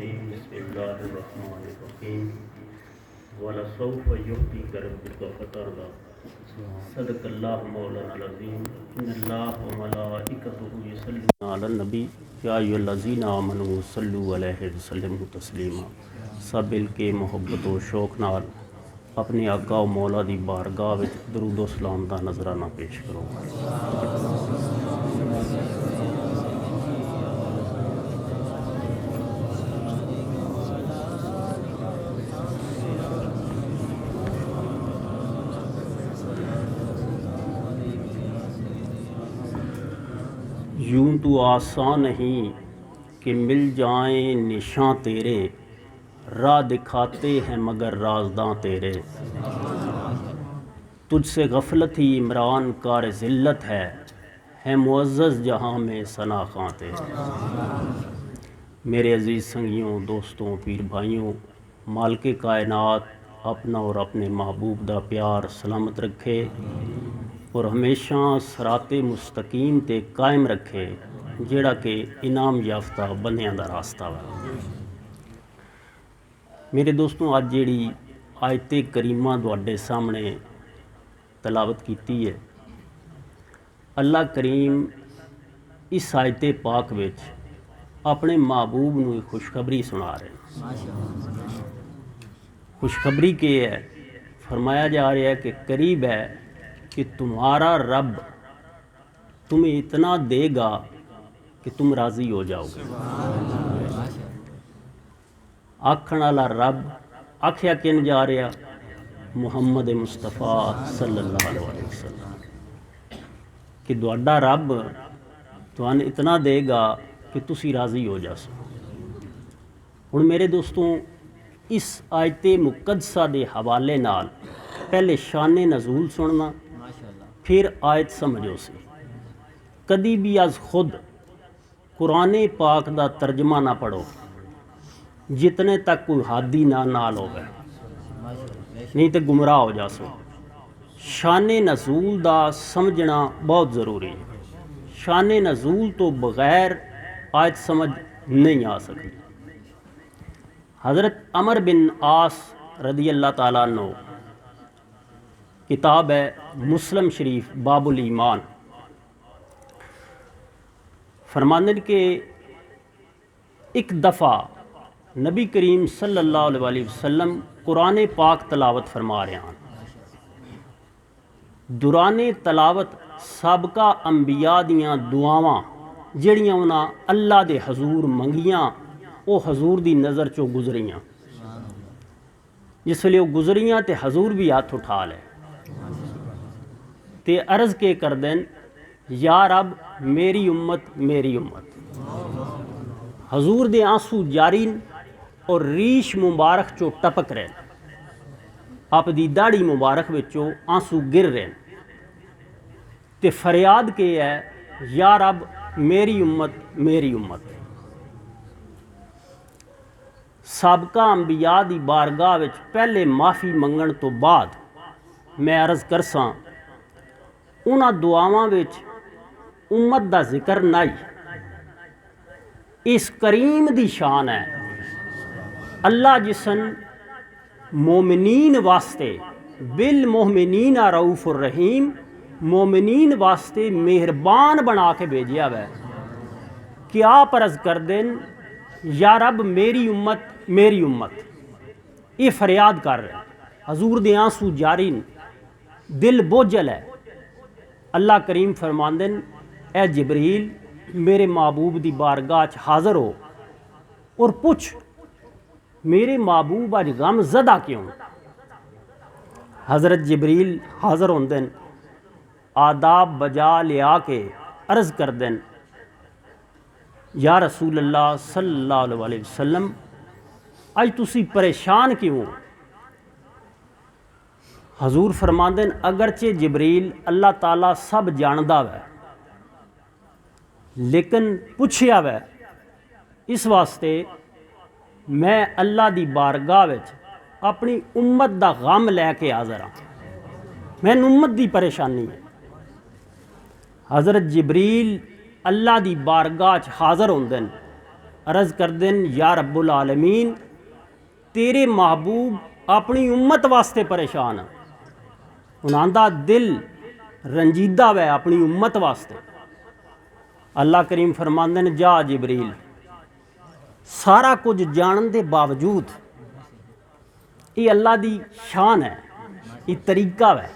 रजीम बिस्मिल्लाहिर्रहमानिर्रहीम वलसौफ युअतीका रब्बुका फतरदा सदक़ल्लाहु मौलाना अज़ीम इन्नल्लाह व मलाइकतहु युसल्लूना अलन नबी या अय्युहल्लज़ीना आमनू सल्लु अलैहि व सल्लिमू तस्लीमा। सब के मुहब्बत व शौक नाल अपने आका व मौला दी बारगाह विच दरूद व सलाम दा नजराना पेश करो। यूं तो आसान नहीं कि मिल जाएं निशां तेरे, राह दिखाते हैं मगर राज़दां तेरे। तुझसे गफलत ही इमरान कार ज़िल्लत है मुअज़्ज़ज़ जहाँ में सना खां तेरे। मेरे अज़ीज़ संगियों, दोस्तों, पीर भाइयों, मालिक कायनात अपना और अपने महबूब दा प्यार सलामत रखे और हमेशा सराते मुस्तकीम ते कायम रखे, जेड़ा कि इनाम याफ्ता बंदियां दा रास्ता है। मेरे दोस्तों, अज जेड़ी आयते करीमा तुहाडे सामने तलावत कीती है, अल्लाह करीम इस आयते पाक विच अपने महबूब नूं खुशखबरी सुना रहे हैं। खुशखबरी के है, फरमाया जा रहा है कि करीब है कि तुम्हारा रब तुम्हें इतना देगा कि तुम राज़ी हो जाओगे। आखण वाला रब आख्या किन जा रहा? मुहम्मद मुस्तफ़ा सल्लल्लाहु अलैहि वसल्लम कि तुहाडा रब तुहानूं इतना देगा कि तुसी राज़ी हो जासो। हुण मेरे दोस्तों, इस आयते मुकद्दसा दे हवाले नाल पहले शाने नज़ूल सुनना, फिर आयत समझो सी। कदी भी अज खुद कुरान पाक दा तर्जमा ना पढ़ो जितने तक कोई हादी ना नाल होवे, नहीं तो गुमराह हो जासो। शाने नज़ूल दा समझना बहुत ज़रूरी है। शाने नज़ूल तो बगैर आयत समझ नहीं आ सकती। हज़रत अमर बिन आस रदी अल्लाह ताला अन्हु, किताब है मुस्लिम शरीफ बाबुल ईमान, फरमांदे के एक दफ़ा नबी करीम सल्लल्लाहु अलैहि वसल्लम कुरान पाक तलावत फरमा रहे हैं। दुराने तलावत सबका अंबिया दियां दुआवां जड़ियां उन्हें अल्लाह दे हजूर मंगियां, वो हजूर दी नज़र चो गुजरियां। जिसले वो गुजरियां तो हजूर भी हाथ उठा ले ते अर्ज़ के कर देन, या रब मेरी उम्मत मेरी उम्मत। हजूर दे आंसू जारी और रीश मुबारक चो टपक रहे, आप दी दाढ़ी मुबारक विचों आंसू गिर रहे ते फरियाद के है, या रब मेरी उम्मत मेरी उम्मत। साबका अंबिया दी बारगाह विच पहले माफ़ी मंगण तो बाद मैं अर्ज़ करसां, उन्हां दुआवां विच उम्मत दा जिक्र नहीं। इस करीम दी शान है। अल्लाह जिसन मोमिनीन वास्ते बिल मोमिनीन रऊफुर रहीम, मोमिनीन वास्ते मेहरबान बना के भेजिया वै कि आप अर्ज़ कर देन, या रब मेरी उम्मत मेरी उम्मत। ये फरियाद कर रहे, हजूर दे आंसू जारी, दिल बोझल है। अल्लाह करीम फरमांदन, ए जिब्रील मेरे महबूब दी बारगाह च हाज़र हो और पुछ मेरे महबूब अज गम ज़दा क्यों। हज़रत जिब्रील हाज़र होंदे, आदाब बजा लिया के अर्ज़ कर देन, या रसूल अल्लाह सल्लल्लाहु अलैहि वसल्लम अज तुसी परेशान क्यों। हजूर फरमांदे, अगरचे जिब्रील अल्लाह ताला सब जानदा वै, लेकिन पुछया वै इस वास्ते मैं अल्लाह दी बारगाह विच अपनी उम्मत दा गम लैके हाज़र हाँ। मैनूं उम्मत दी परेशानी है। हज़रत जिब्रील अल्लाह दी बारगाह च हाज़र होंदे न अर्ज़ कर देन या रब्बुल आलमीन तेरे महबूब अपनी उम्मत वास्ते परेशान है, उन्हां दा दिल रंजीदा वै अपनी उम्मत वास्ते। अल्लाह करीम फरमांदे ने जा जिबरील, सारा कुछ जानन दे बावजूद ये अल्लाह दी शान है, ये तरीका है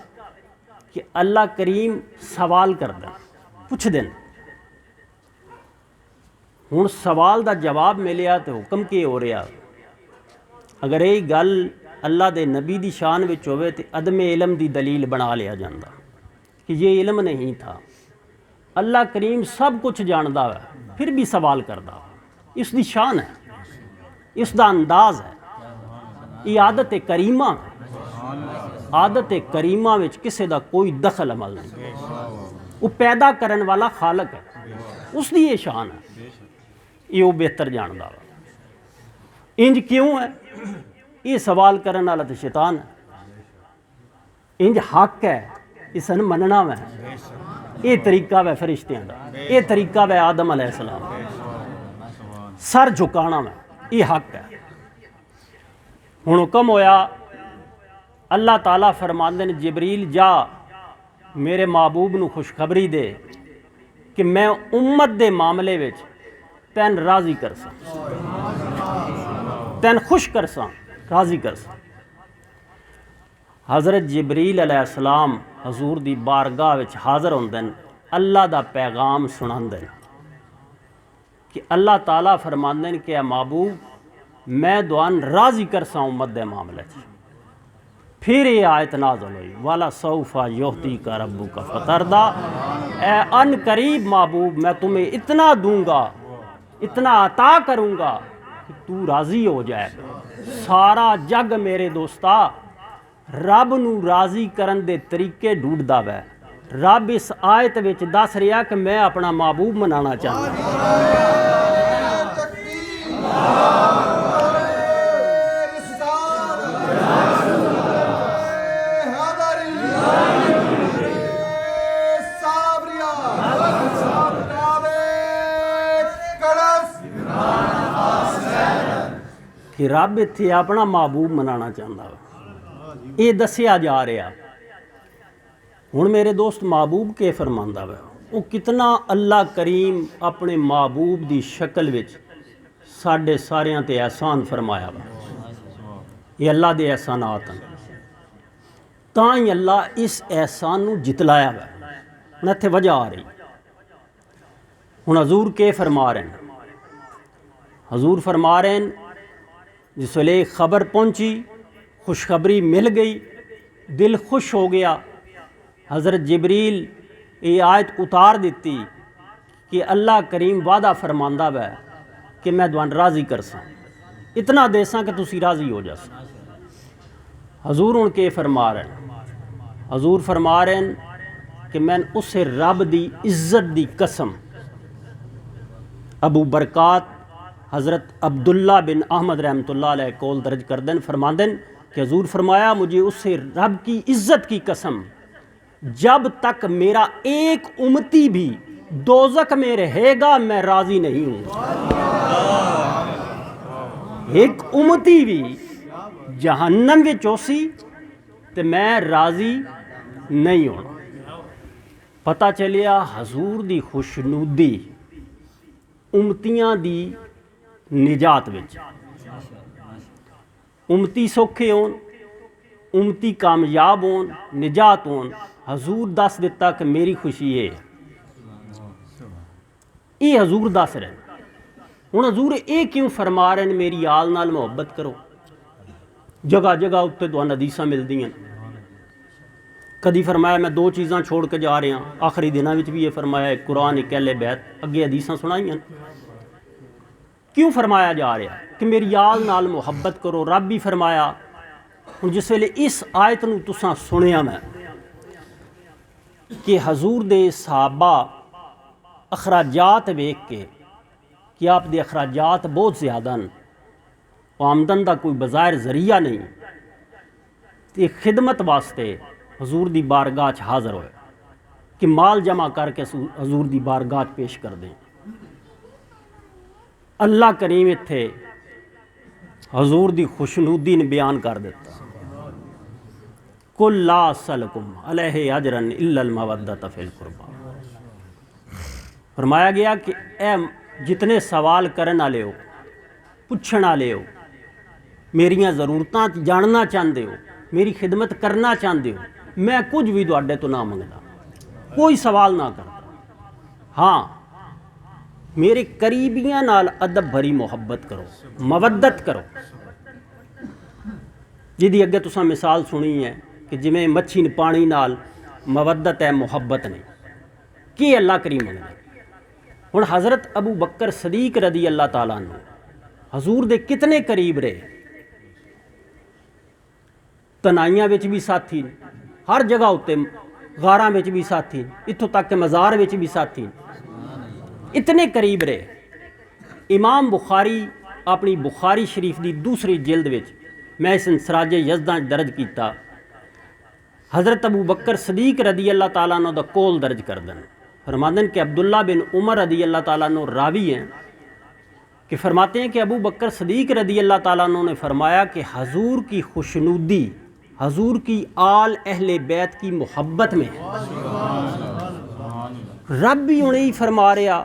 कि अल्लाह करीम सवाल कर दें, पुछ दें। हुण सवाल दा जवाब मिलिया तो हुक्म के हो रहा। अगर यही गल अल्लाह दे नबी दी शान विच होवे ते अदम इलम दी दलील बना लिया जाता कि ये इल्म नहीं था। अल्लाह करीम सब कुछ जानता है फिर भी सवाल करता, इसकी शान है, इसका अंदाज है, ये आदत करीमा है। आदत करीमा विच किसी का कोई दखल अमल नहीं, वो पैदा करने वाला खालक है, उसकी ये शान है, ये वो बेहतर जानता है। इंज क्यों है? ये सवाल करने वाला तो शैतान है। इंज हक है, इसन मनना वै, ये तरीका वै फरिश्तियां का, ये तरीका वै आदम अलैहिस्सलाम, सर झुकाना वै, ये हक है। हुण हुक्म होया, अल्लाह ताला फरमांदे ने जिबरील जा मेरे महबूब नूं खुशखबरी दे कि मैं उम्मत दे मामले विच तैन राज़ी करसां, तैन खुश करसां, राज़ी करसां। हज़रत जिबरील अलैहिस्सलाम हजूर दी बारगाह विच हाज़र होंदे न, अल्लाह दा पैगाम सुनांदे न कि अल्लाह ताला फरमांदे न कि महबूब मैं दुआन राज़ी करसां उम्मत दे मामले च। फिर ये आयत नाज़िल हुई, वाला सौफा योहती का रब्बू का फतरदा, ए अन करीब महबूब मैं तुम्हें इतना दूंगा, इतना अता करूँगा कि तू राज़ी हो जाएगा। सारा जग मेरे दोस्ता रब नूं राज़ी करन दे तरीके ढूंढदा वै। रब इस आयत विच दस रहा कि मैं अपना महबूब मनाना चाहता। कि रब इत्थे अपना महबूब मनाना चाहता है, ये दसिया जा रहा। हुण मेरे दोस्त महबूब के फरमांदा वै, वो कितना अल्लाह करीम अपने महबूब की शक्ल विच साडे सारियां ते एहसान फरमाया वा। ये अल्लाह दे एहसानात हैं, तां ही अल्लाह इस एहसान नूं जितलाया वै। हुण इत्थे वजह आ रही। हुण हजूर के फरमा रहे हैं? हजूर फरमा रहे हैं जिसले खबर पहुंची, खुशखबरी मिल गई, दिल खुश हो गया। हज़रत जिबरील ये आयत उतार दी कि अल्लाह करीम वादा फरमांदा वै कि मैं तुहानू राज़ी करसां, इतना देसां कि तुसी राज़ी हो जासां। हजूर हुण के फरमा रहे हैं? हजूर फरमा रहे हैं कि मैं उस रब दी इज्जत दी कसम, अबू बरकात हज़रत अब्दुल्ला बिन अहमद रहमतुल्लाह अलैह कौल दर्ज कर दें, फरमांदन कि हजूर फरमाया मुझे उससे रब की इज्जत की कसम, जब तक मेरा एक उम्मती भी दोज़ख में रहेगा मैं राज़ी नहीं हूँ। एक उम्मती भी जहन्नम विच होसी ते मैं राज़ी नहीं होना। पता चलिया हजूर दी खुशनुदी उम्मतियां दी निजात विच। उम्मती सौखे होन, उम्मती कामयाब होन, निजात होन, हजूर दस दिता कि मेरी खुशी ये हजूर दस रहे। हुण हजूर ये क्यों फरमा रहे हैं मेरी आल नाल मुहब्बत करो? जगह जगह उत्ते तुहानूं हदीसां मिलदियां। कदी फरमाया मैं दो चीज़ां छोड़ के जा रहा, आखिरी दिनों में भी ये फरमाया, कुरान एक अहले बैत, अगे हदीसां सुनाइयां। क्यों फरमाया जा रहा कि मेरी याद नाल मुहब्बत करो? रब भी फरमाया। हुण जिस वेले इस आयत नूं तुसां सुनिया मैं कि हजूर दे सहाबा अखराजात वेख के कि आप दे अखराजात बहुत ज़्यादा न, आमदन का कोई बज़ाहिर जरिया नहीं, तो खिदमत वास्ते हजूर दी बारगाह च हाज़र होए कि माल जमा करके हजूर दी बारगाह च पेश कर दें। अल्लाह करीम इत्थे हजूर दी खुशनुदी ने बयान कर दिता, कुल ला असलकुम अलैहि अजरन इल्लल मवद्दत फिल कुर्बा। फरमाया गया कि ए जितने सवाल करने वाले हो, पुछण वाले हो, मेरियां ज़रूरतां जानना चाहते हो, मेरी खिदमत करना चाहते हो, मैं कुछ भी तुहाडे तो ना मंगदा, कोई सवाल ना करता। हाँ, मेरे करीबियां नाल अदब भरी मुहब्बत करो, मवद्दत करो, जिहदी अगे तुसां मिसाल सुनी है कि जिवें मच्छी ने पानी नाल मवद्दत है, मुहब्बत नहीं, कि अल्लाह करीम मंगदा। हुण हज़रत अबू बकर सदीक रदी अल्लाह ताला अन्हु हजूर दे कितने करीब रहे, तनाइयां विच भी साथी, हर जगह उत्ते गारां विच भी साथी, इत्थों तक कि मज़ार विच भी साथी, इतने करीब रहे। इमाम बुखारी अपनी बुखारी शरीफ की दूसरी जिल्द विच मैं इस सराजे यज़दा दर्ज किया, हज़रत अबू बकर सदीक रदी अल्लाह ताला अन्हु दा कौल दर्ज कर दें। फरमाते कि अब्दुल्ला बिन उमर रदी अल्लाह ताला अन्हु रावी हैं कि फरमाते हैं कि अबू बकर सदीक रदी अल्लाह ताला अन्हु ने फरमाया कि हजूर की खुशनुदी हजूर की आल अहले बैत की मोहब्बत में है। रब भी उन्हें ही फरमा रहा,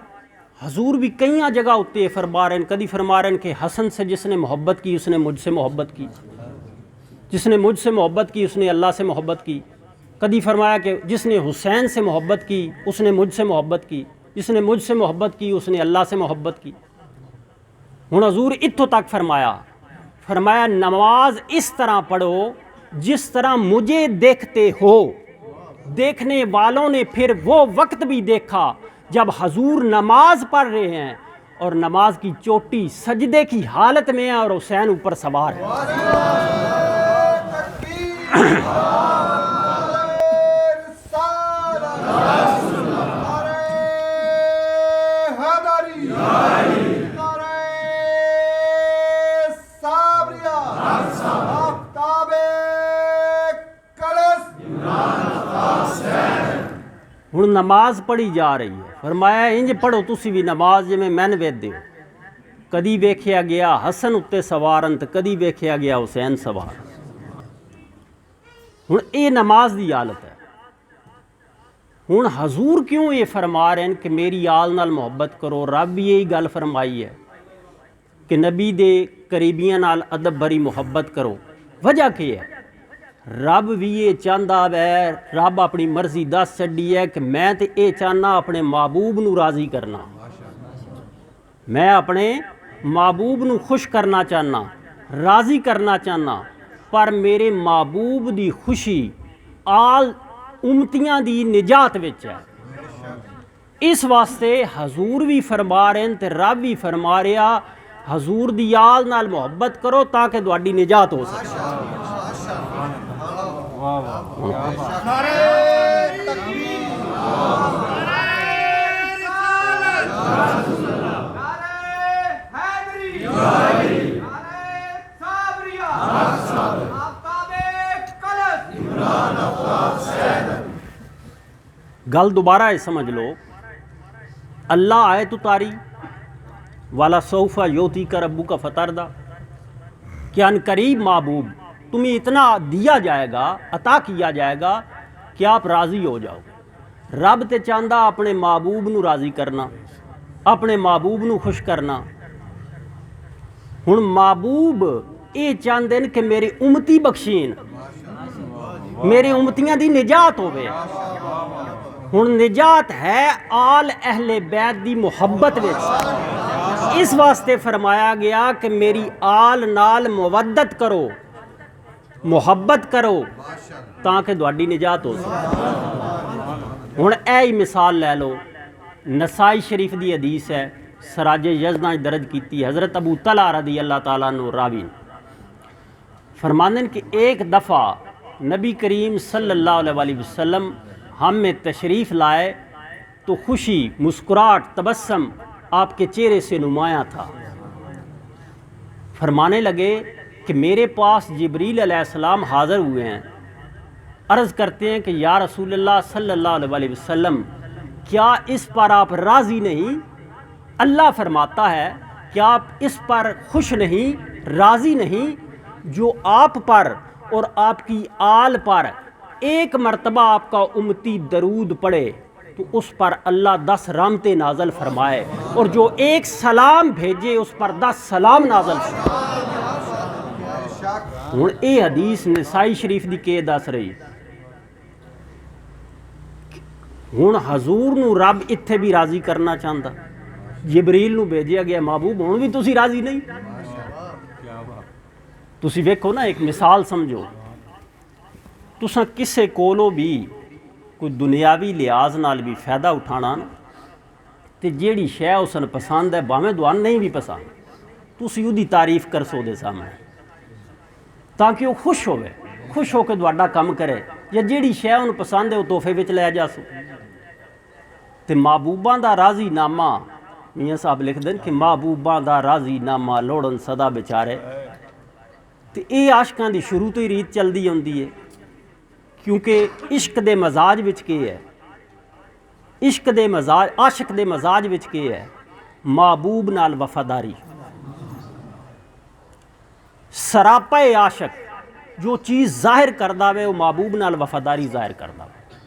हजूर भी कई जगह उत्ते फरमा रहे हैं। कभी फरमा रहे हैं कि हसन से जिसने मोहब्बत की उसने मुझसे मोहब्बत की, जिसने मुझसे मोहब्बत की उसने अल्लाह से मोहब्बत की। कभी फरमाया कि जिसने हुसैन से मोहब्बत की उसने मुझसे मोहब्बत की, जिसने मुझसे मोहब्बत की उसने अल्लाह से मोहब्बत की। हुण हजूर इत्थों तक फरमाया नमाज इस तरह पढ़ो जिस तरह मुझे देखते हो। देखने वालों ने फिर वो वक्त भी देखा जब हजूर नमाज पढ़ रहे हैं और नमाज की चोटी सजदे की हालत में है और हुसैन ऊपर सवार है। हुण नमाज पढ़ी जा रही है, फरमाया इंज पढ़ो तुसी भी नमाज जिवें मैन वेदे हो। कदी वेख्या गया हसन उत्ते सवारन ते कदी वेख्या गया हुसैन सवार। हुण ये नमाज की हालत है। हुण हजूर क्यों ये फरमा रहे हैं कि मेरी आल नाल मुहब्बत करो। रब भी यही गल फरमाई है कि नबी दे करीबियां नाल अदब भरी मुहब्बत करो। वजह क्या है? रब भी ये चाहता है, रब अपनी मर्जी दस छड़ी है कि मैं तो ये चाहना अपने महबूब नू राजी करना, मैं अपने महबूब नू खुश करना चाहना, राजी करना चाहना। पर मेरे महबूब दी खुशी आल उम्मतियां दी निजात विच है। इस वास्ते हजूर भी फरमा रहे हैं ते रब भी फरमा रहा, हजूर दी आल नाल मुहब्बत करो ताकि तुहाडी निजात हो सके। गल दोबारा है, समझ लो। अल्लाह आए तो तारी वाला सौफा योती का रब्बू का फतरदा, क्या करीब महबूब तुम्हें इतना दिया जाएगा, अता किया जाएगा कि आप राज़ी हो जाओगे। रब ते चाहता अपने महबूब नू राज़ी करना, अपने महबूब नू खुश करना। हुण महबूब ये चाहते हैं कि मेरी उम्मती बख्शीन, मेरी उम्मतियां दी निजात होवे। हुण निजात है आल अहले बैत दी मुहब्बत विच। इस वास्ते फरमाया गया कि मेरी आल नाल मुवद्दत करो, मुहब्बत करो ताकि तुहाडी निजात हो सके। हुण ऐ मिसाल लै लो, नसाई शरीफ दी हदीस है, सराजे यज़दा दर्ज की। हज़रत अबू तला रदी अल्लाह ताला अन्हु रावी फरमाते कि एक दफ़ा नबी करीम सल्लल्लाहु अलैहि वसल्लम हम में तशरीफ़ लाए तो खुशी, मुस्कुराहट, तबस्सम आपके चेहरे से नुमाया था। फरमाने लगे कि मेरे पास जिब्रील अलैहिस्सलाम हाज़िर हुए हैं, अर्ज़ करते हैं कि या रसूलल्लाह सल्लल्लाहु अलैहि वसल्लम, क्या इस पर आप राज़ी नहीं? अल्लाह फरमाता है क्या आप इस पर खुश नहीं, राज़ी नहीं, जो आप पर और आपकी आल पर एक मरतबा आपका उम्मती दरूद पढ़े तो उस पर अल्लाह 10 रहमतें नाजल फरमाए, और जो एक सलाम भेजे उस पर 10 सलाम नाजल फरमाए। हुण ये हदीस नसाई शरीफ दी के दस रही। हुण हजूर नूं रब इत्थे भी राज़ी करना चाहता, जिबरील नूं भेजिया गया, महबूब हुण भी तुसी राज़ी नहीं। तुसी वेखो ना, एक मिसाल समझो, तुसां किसे कोलों भी कोई दुनियावी लिहाज नाल भी फायदा उठाना तो जिहड़ी शै उसन पसंद है, भावें दुआन नहीं भी पसंद, तुसी उहदी तारीफ करसो उहदे सामने, ताकि वह खुश होवे, खुश होकर तुहाडा काम करे, या जिहड़ी शै उहनूं पसंद है वह तोहफे विच लै जासो। तो महबूबां दा राज़ी नामा, मियाँ साहब लिखदे कि महबूबां दा राज़ी नामा लोड़न सदा बेचारे। तो ये आशकां दी शुरू तो ही रीत चलदी आउंदी है, क्योंकि इश्क दे मजाज विच के है, इश्क दे मजाज, आशिक दे मजाज विच के है, महबूब नाल वफादारी। सरापा आशिक जो चीज़ जाहिर करदा वे वो महबूब नाल वफादारी जाहिर करदा वे,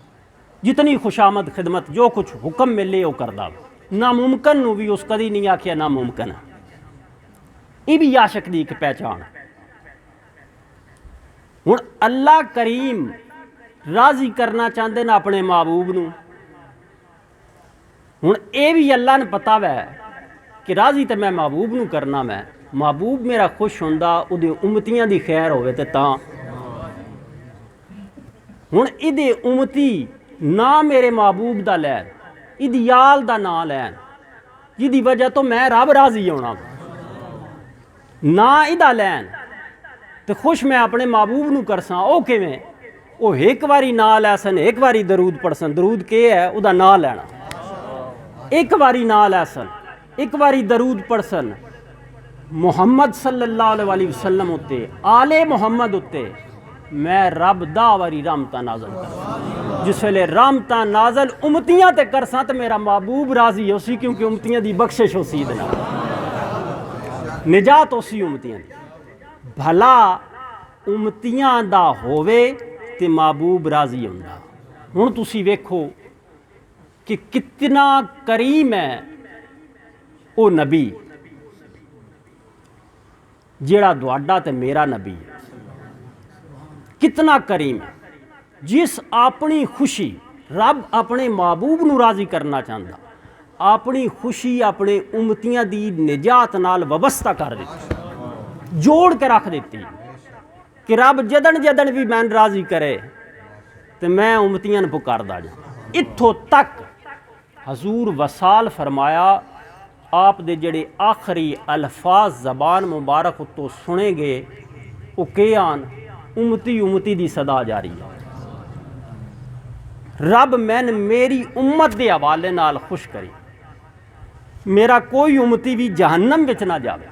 जितनी खुशामद खिदमत जो कुछ हुक्म मिले वो करदा वे, नामुमकिन नूं भी उस कदी नहीं आखिया नामुमकिन है। ये भी आशिक दी एक पहचान है। हुण अल्लाह करीम राज़ी करना चाहते हैं अपने महबूब नूं। हुण ये भी अल्लाह ने पता वै कि राज़ी तो मैं महबूब नूं करना, मैं महबूब मेरा खुश होंदा उहदे उम्मतियां दी खैर होवे ते तां। हुण इहदे उम्मती ना मेरे महबूब दा लैन, इहदी आल दा नां लैन, जिहदी वजह तो मैं रब राज़ी होना, ना इहदा लैन तो खुश मैं अपने महबूब नूं करसां। ओह किवें? वो एक बारी ना लैसन, एक बारी दरूद पढ़सन। दरूद के है? उहदा नां लैना। एक बारी ना लैसन, एक बारी दरूद पढ़सन मुहम्मद सल्लल्लाहु अलैहि वसल्लम उत्ते, आले मुहम्मद उत्ते, मैं रब 10 बारी रहमतां नाज़ल कर। जिस वेले रहमतां नाज़ल उम्मतियां ते करसां तो मेरा महबूब राज़ी होसी, क्योंकि उम्मतियां दी बख्शिश होसी, इहदे नाल निजात होसी उम्मतियां दी। भला उम्मतियां दा होवे ते महबूब राज़ी होंदा। हुण तुसी वेखो कि कितना करीम है वो नबी जेड़ा दुआडा ते मेरा नबी है, कितना करीम है, जिस अपनी खुशी रब अपने महबूब नूं राज़ी करना चाहता, अपनी खुशी अपने उम्मतियां दी निजात नाल वबस्ता कर दी, जोड़ के रख देती कि रब जदन जदन भी मैं राज़ी करे तो मैं उम्मतियां नूं पुकारदा जा। इत्थों तक हजूर वसाल फरमाया, आप दे जेड़े आखिरी अल्फाज ज़बान मुबारक उत्तों सुने गए वो के आन, उम्मती उम्मती दी सदा जारी है। रब मैन मेरी उम्मत के हवाले नाल खुश करी, मेरा कोई उम्मती भी जहन्नम विच ना जावे।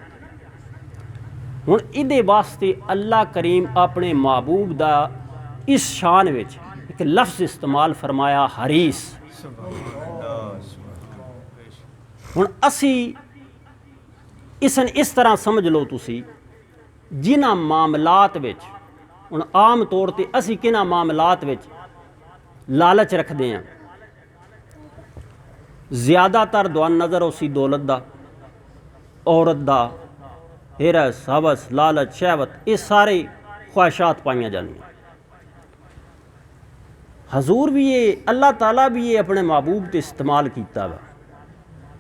हुण इहदे वास्ते अल्लाह करीम अपने महबूब दा इस शान विच एक लफ्ज़ इस्तेमाल फरमाया, हरीस। हुण असी इसन इस तरह समझ लो तुसी, जिन्हां मामलात विच, हुण आम तौर ते असी किन्हां मामलात विच लालच रखते हैं, ज़्यादातर दुआन नज़र उसी दौलत दा, औरत दा, हिरस, हवस, लालच, शहवत, ये सारे ख्वाहिशात पाइयां जानियां। हजूर भी ये, अल्लाह ताला भी ये अपने महबूब ते इस्तेमाल किया वा।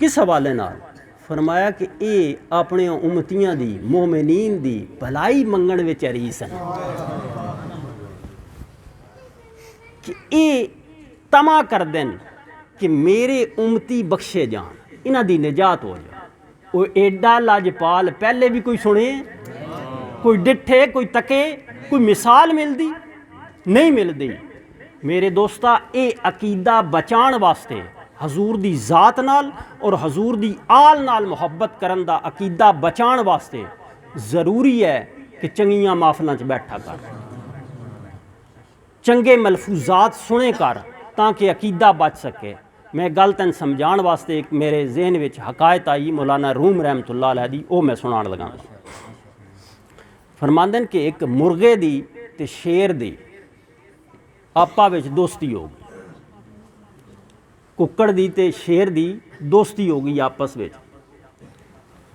किस हवाले नाल? फरमाया कि ये अपने उम्मतियां दी, मोमिनीन दी भलाई मंगण विच हरीस हैं, कि ये तमा कर देन कि मेरे उम्मती बख्शे जान, इन्हां दी निजात हो जाए। वो एडा लाजपाल पहले भी कोई सुने, कोई डिठे, कोई तके, कोई मिसाल मिलती नहीं मिलती। मेरे दोस्ता, ये अकीदा बचाण वास्ते हजूर दी ज़ात नाल और हजूर दी आल नाल मुहब्बत करन दा अकीदा बचाण वास्ते ज़रूरी है कि चंगियां महफिलां च बैठा कर, चंगे मलफूजात सुने कर, ताकि अकीदा बच सके, मैं गल तैन समझाण वास्ते एक मेरे जहन विच हकायत आई मौलाना रूम रहमतुल्लाह अलैह दी, वो मैं सुनाण लगा। फरमांदे ने कि एक मुर्गे दी ते शेर दी आपा विच दोस्ती हो गई, कुक्कड़ दी ते शेर दी दोस्ती हो गई आपस विच।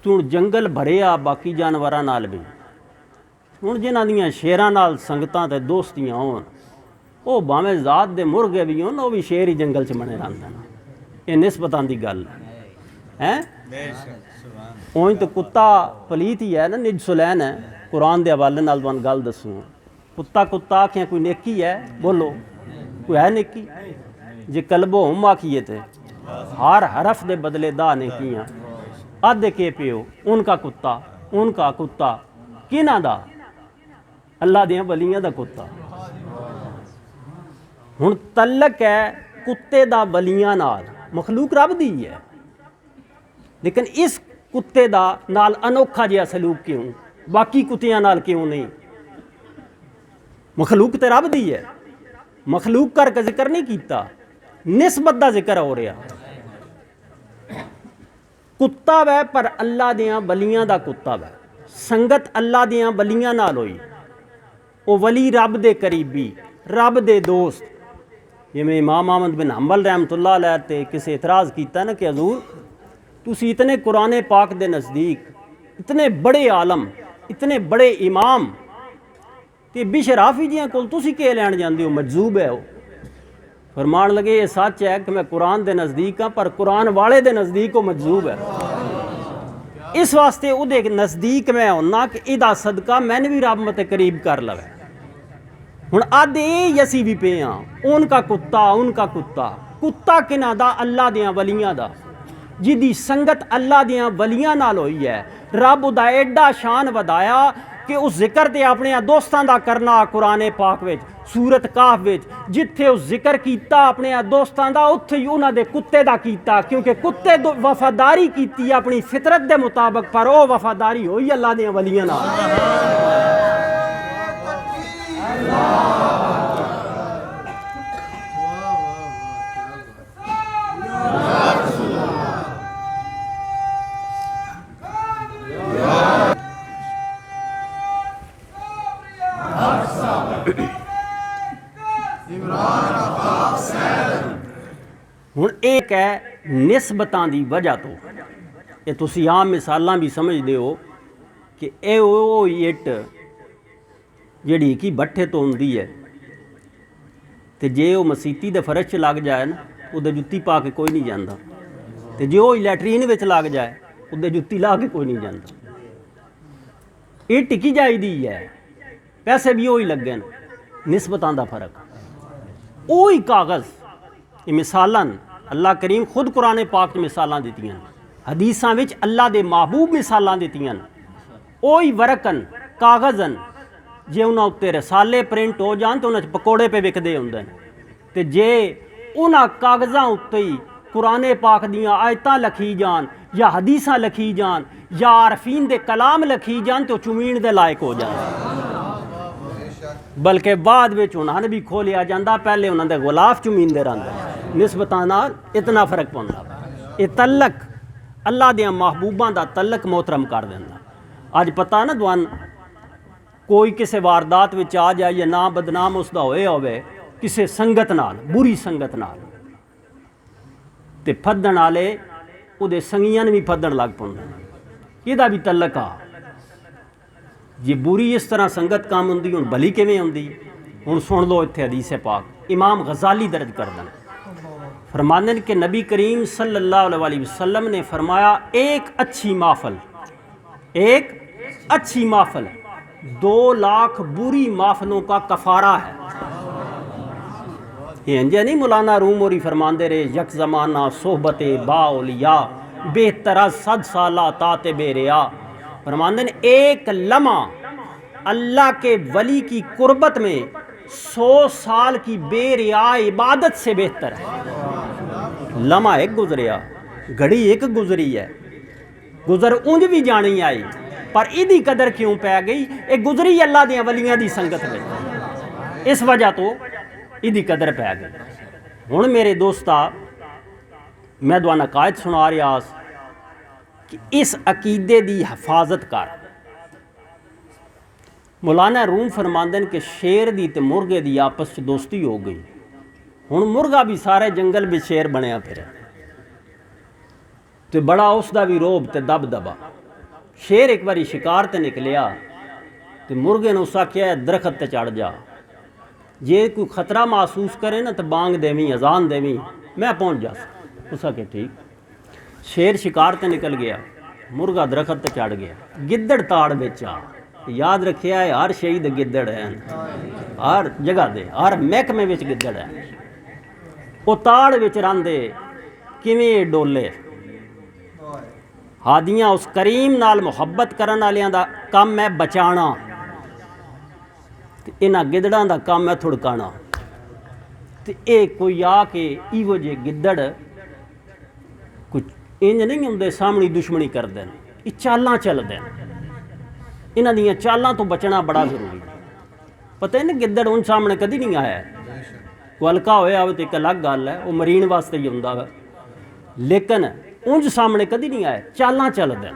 हुण जंगल भरिया बाकी जानवरां नाल भी, हुण जिन्हां दियां शेरां नाल संगतां ते दोस्तियां होण, वो भावें जात दे मुर्गे भी होण, वो भी शेर ही जंगल च बने रहिंदे ने। ये निस्बतां दी गल है। उंज तो कुत्ता पलीत ही है ना, निजसुलैन है। कुरान के हवाले नाल तुहानूं गल दसूं, कुत्ता कुत्ता आखिया कोई नेकी है? बोलो कोई है नेकी? जे कलबो हम आखिए तो हर हरफ दे बदले दा नेकियां। आधे के पियो उनका कुत्ता किना दा? अल्लाह दियां वलियां दा कुत्ता। हुण तल्लक है कुत्ते दा वलियां नाल, मखलूक रब दी है, लेकिन इस कुत्ते दा नाल अनोखा जिहा सलूक क्यों, बाकी कुत्तियां नाल क्यों नहीं? मखलूक तो रब दी है, मखलूक करके जिक्र नहीं किया, निस्बत का जिक्र हो रहा। कुत्ता वै पर अल्लाह दियां वलियां दा कुत्ता वै, संगत अल्लाह दियां वलियां नाल होई, वो वली रब दे करीबी, रब दे दोस्त। जिवें इमाम अहमद बिन हंबल रहमतुल्लाह अलैह ते किसी इतराज़ किया ना कि हजूर तुसी इतने कुरान पाक दे नज़दीक इतने बड़े आलम, इतने बड़े इमाम, ते बिशराफी जियां कोल तुसी के लैन जांदे हो, मजजूब है वो। फरमान लगे ये सच है कि मैं कुरान दे नज़दीक हाँ, पर कुरान वाले दे नज़दीक वो मजजूब है। इस वास्ते उहदे नज़दीक मैं होना कि इहदा सदका मैंने भी रब मते करीब कर लवे। हुण अद ये असी भी पे हाँ, उनका कुत्ता किना दा? अल्लाह दियां वलियां दा, जिदी संगत अल्लाह दियां वलियां नाल होई है। रब उदा एडा शान वधाया कि उस जिक्र ते अपने दोस्तां दा करना कुरान पाक विच, सूरत काफ विच जिथे उस जिक्र कीता अपने दोस्तां दा, उत्थे ही उन्हां दे कुत्ते दा कीता, क्योंकि कुत्ते वफादारी कीती अपनी फितरत दे मुताबिक, पर वो वफादारी होई अल्लाह दियां वलियां नाल। हुण एक है निस्बतां दी वजह तो, ये तुसी आम मिसालां भी समझदे हो कि ये वो इट जिहड़ी कि भट्ठे तो हुंदी है, ते जे वो मसीती दे फर्श च लग जाए ना, उदे जुत्ती पा के कोई नहीं जांदा, ते जे वो लैटरीन विच लग जाए उदे जुत्ती ला के कोई नहीं जांदा। ये टिकी जाईदी है, पैसे भी वही लगे न, निस्बतां दा फर्क। वही कागज़ ये मिसालन अल्लाह करीम खुद कुरान पाक च मिसालां दित्तियां, हदीसां विच अल्लाह दे महबूब मिसालां दित्तियां। वही वरकन कागज़न, जे उन्हां उत्ते रसाले प्रिंट हो जान तो उन्हां पकौड़े पे विकदे हुंदे ने, ते जे उन्हां कागज़ां उत्ते ही कुरान पाक दियां आयतां लखी जान या हदीसां लखी जान या आरफीन दे कलाम लखी जान तो चुमीण दे लायक हो जान। बल्कि बाद में उन्होंने भी खोलिया जाता, पहले उन्होंने गुलाफ चुमींदे रहंदे। निस्बतां नाल इतना फर्क पौंदा। ये तलक अल्लाह दियां महबूबां दा तलक मोहतरम कर देंदा। अज पता ना तुहान कोई किसी वारदात विच आ जाए या ना बदनाम उसका होवे किसी संगत नाल, बुरी संगत नाल, ते फद्दण वाले उहदे संगियां भी फद्दण लग पौंदे, इहदा भी तलक आ। जे बुरी इस तरह संगत काम होंदी, हुण भली किवें होंदी? हुण सुन लो इत्थे हदीस पाक इमाम गजाली दर्ज करदन, फरमांदे ने कि नबी करीम सल्लल्लाहु अलैहि वसल्लम ने फरमाया, एक अच्छी महफल 2 लाख बुरी महफलों का कफारा है। ये अंजे नहीं मौलाना रूम और फरमांदे रहे, यक ज़माना सोहबते बाउलिया बेहतरा 100 साला ताते बेरिया। फरमांदे ने एक लम्हा अल्लाह के वली की कुर्बत में 100 साल की बेरिया इबादत से बेहतर है। लम्हा एक गुजरिया, घड़ी एक गुजरी है, गुजर उंज भी जानी आई, पर इदी कदर क्यों पै गई? ये गुजरी अल्लाह दियां वलियां दी संगत में, इस वजह तो इदी कदर पै गई। हुण मेरे दोस्ता मैं तुहानू अकायद सुना रहा कि इस अकीदे की हिफाजत कर। मौलाना रूम फरमांदे कि शेर की तो मुर्गे की आपस च दोस्ती हो गई, हुण मुर्गा भी सारे जंगल में शेर बनया फिर, तो बड़ा उसका भी रोब तो दबदबा। शेर एक बारी शिकार ते निकलिया तो मुर्गे ने उस आख्या दरखत ते चढ़ जा, जे कोई खतरा महसूस करे ना तो बांग देवी, अजान देवी, मैं पहुँच जा। उस आखे ठीक। शेर शिकार ते निकल गया, मुर्गा दरखत ते चढ़ गया, गिद्दड़ ताड़ बिच आ। याद रखिया है हर शहीद गिद्दड़ है, हर जगह दे हर महकमे विच गिद्दड़ है। वो ताड़ विच रहिंदे किवें डोले। हादियाँ उस करीम नाल मुहब्बत करन वालियां दा काम है बचाना, इन्हां गिद्दड़ां दा काम है थुड़काना। तो ये कोई आके इहो जे गिद्दड़ कुछ इंज नहीं होंदे सामने दुश्मनी करते हैं, ये चालां चलते हैं। इन्हां दियां चालां तो बचना बड़ा जरूरी है। पता है ना गिद्दड़ उन सामने कभी नहीं आया, कोई हल्का होया हो तो एक अलग गल है, वो मरीन वास्ते ही होंदा वा, लेकिन उंज सामने कभी नहीं आया, चालां चलते हैं।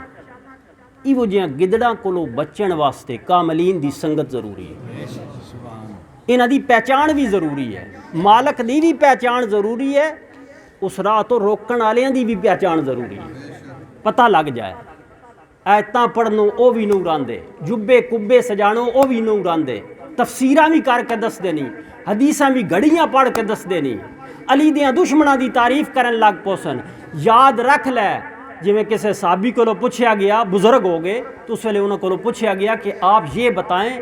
इहो जिहियां गिद्दड़ां कोलों बचण वास्ते कामलीन दी संगत जरूरी है, इन्हां दी पहचान भी जरूरी है, मालक दी भी पहचान जरूरी है, उस राह तो रोकण वालियां दी भी पहचान जरूरी है, पता लग जाए। आयतां पढ़नों वो भी नूर आंदे, जुब्बे कुब्बे सजाणों वो भी नूर आंदे, तफसीरां भी करके दसदे नहीं, हदीसां भी घड़ियां पढ़ के दसदे नहीं, अली दियां दुश्मनां दी तारीफ करन लग पोसन। याद रख लै, जिवें किसी साहबी को पूछा गया, बुजुर्ग हो गए तो उस वेले उन्होंने को पूछा गया कि आप ये बताएं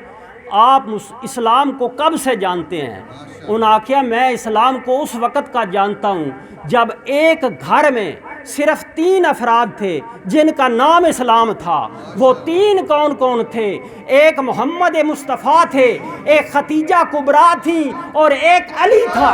आप इस्लाम को कब से जानते हैं। उन्होंने आख्या मैं इस्लाम को उस वक़्त का जानता हूँ जब एक घर में सिर्फ 3 अफराद थे जिनका नाम इस्लाम था। वो 3 कौन कौन थे? एक मोहम्मद मुस्तफ़ा थे, एक खतीजा कुबरा थी और एक अली था।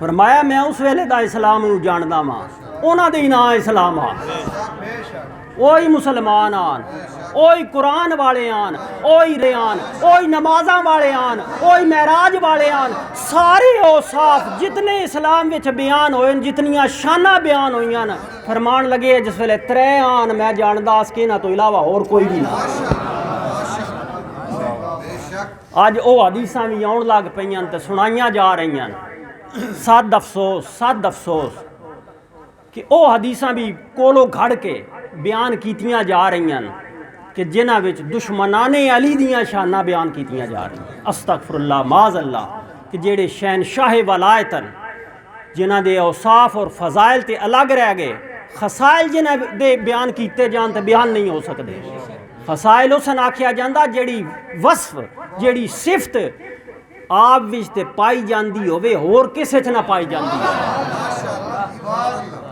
फरमाया मैं उस वेले दा इस्लाम नूं जानदा वां, उन्हां दे नां इस्लाम आ, ओही मुसलमान आन, ओही कुरान वाले आन, ओही रेआन, ओही नमाज़ां वाले आन, ओही महराज वाले आन। सारे औसाफ जितने इस्लाम विच बयान होए, जितनियां शाना बयान होईयां न, फरमान लगे जिस वेले 3 आन मैं जानदा कि इन्हां तो इलावा होर कोई भी ना। अज वो हदीसां भी आउण लग पईयां ते सुनाईयां जा रहीयां। सद अफसोस कि वो हदीसां भी कोलों घड़ के बयान कीतियां जा रहीयां कि जिन्हां विच दुश्मनाने अली दियां शाना बयान कीतियां जा रही। अस्तगफिरुल्लाह माज़अल्लाह कि जेड़े शहनशाह वलायतन, जिन्हां दे औसाफ और फजाइल ते अलग रह गए, खसाइल जिन्हां दे बयान कीते जान ते बयान नहीं हो सकते। खसाइल उसन आख्या जांदा जेड़ी वस्फ, जेड़ी सिफत आप विच ते पाई जाती होवे होर किसे च ना पाई जाती हो।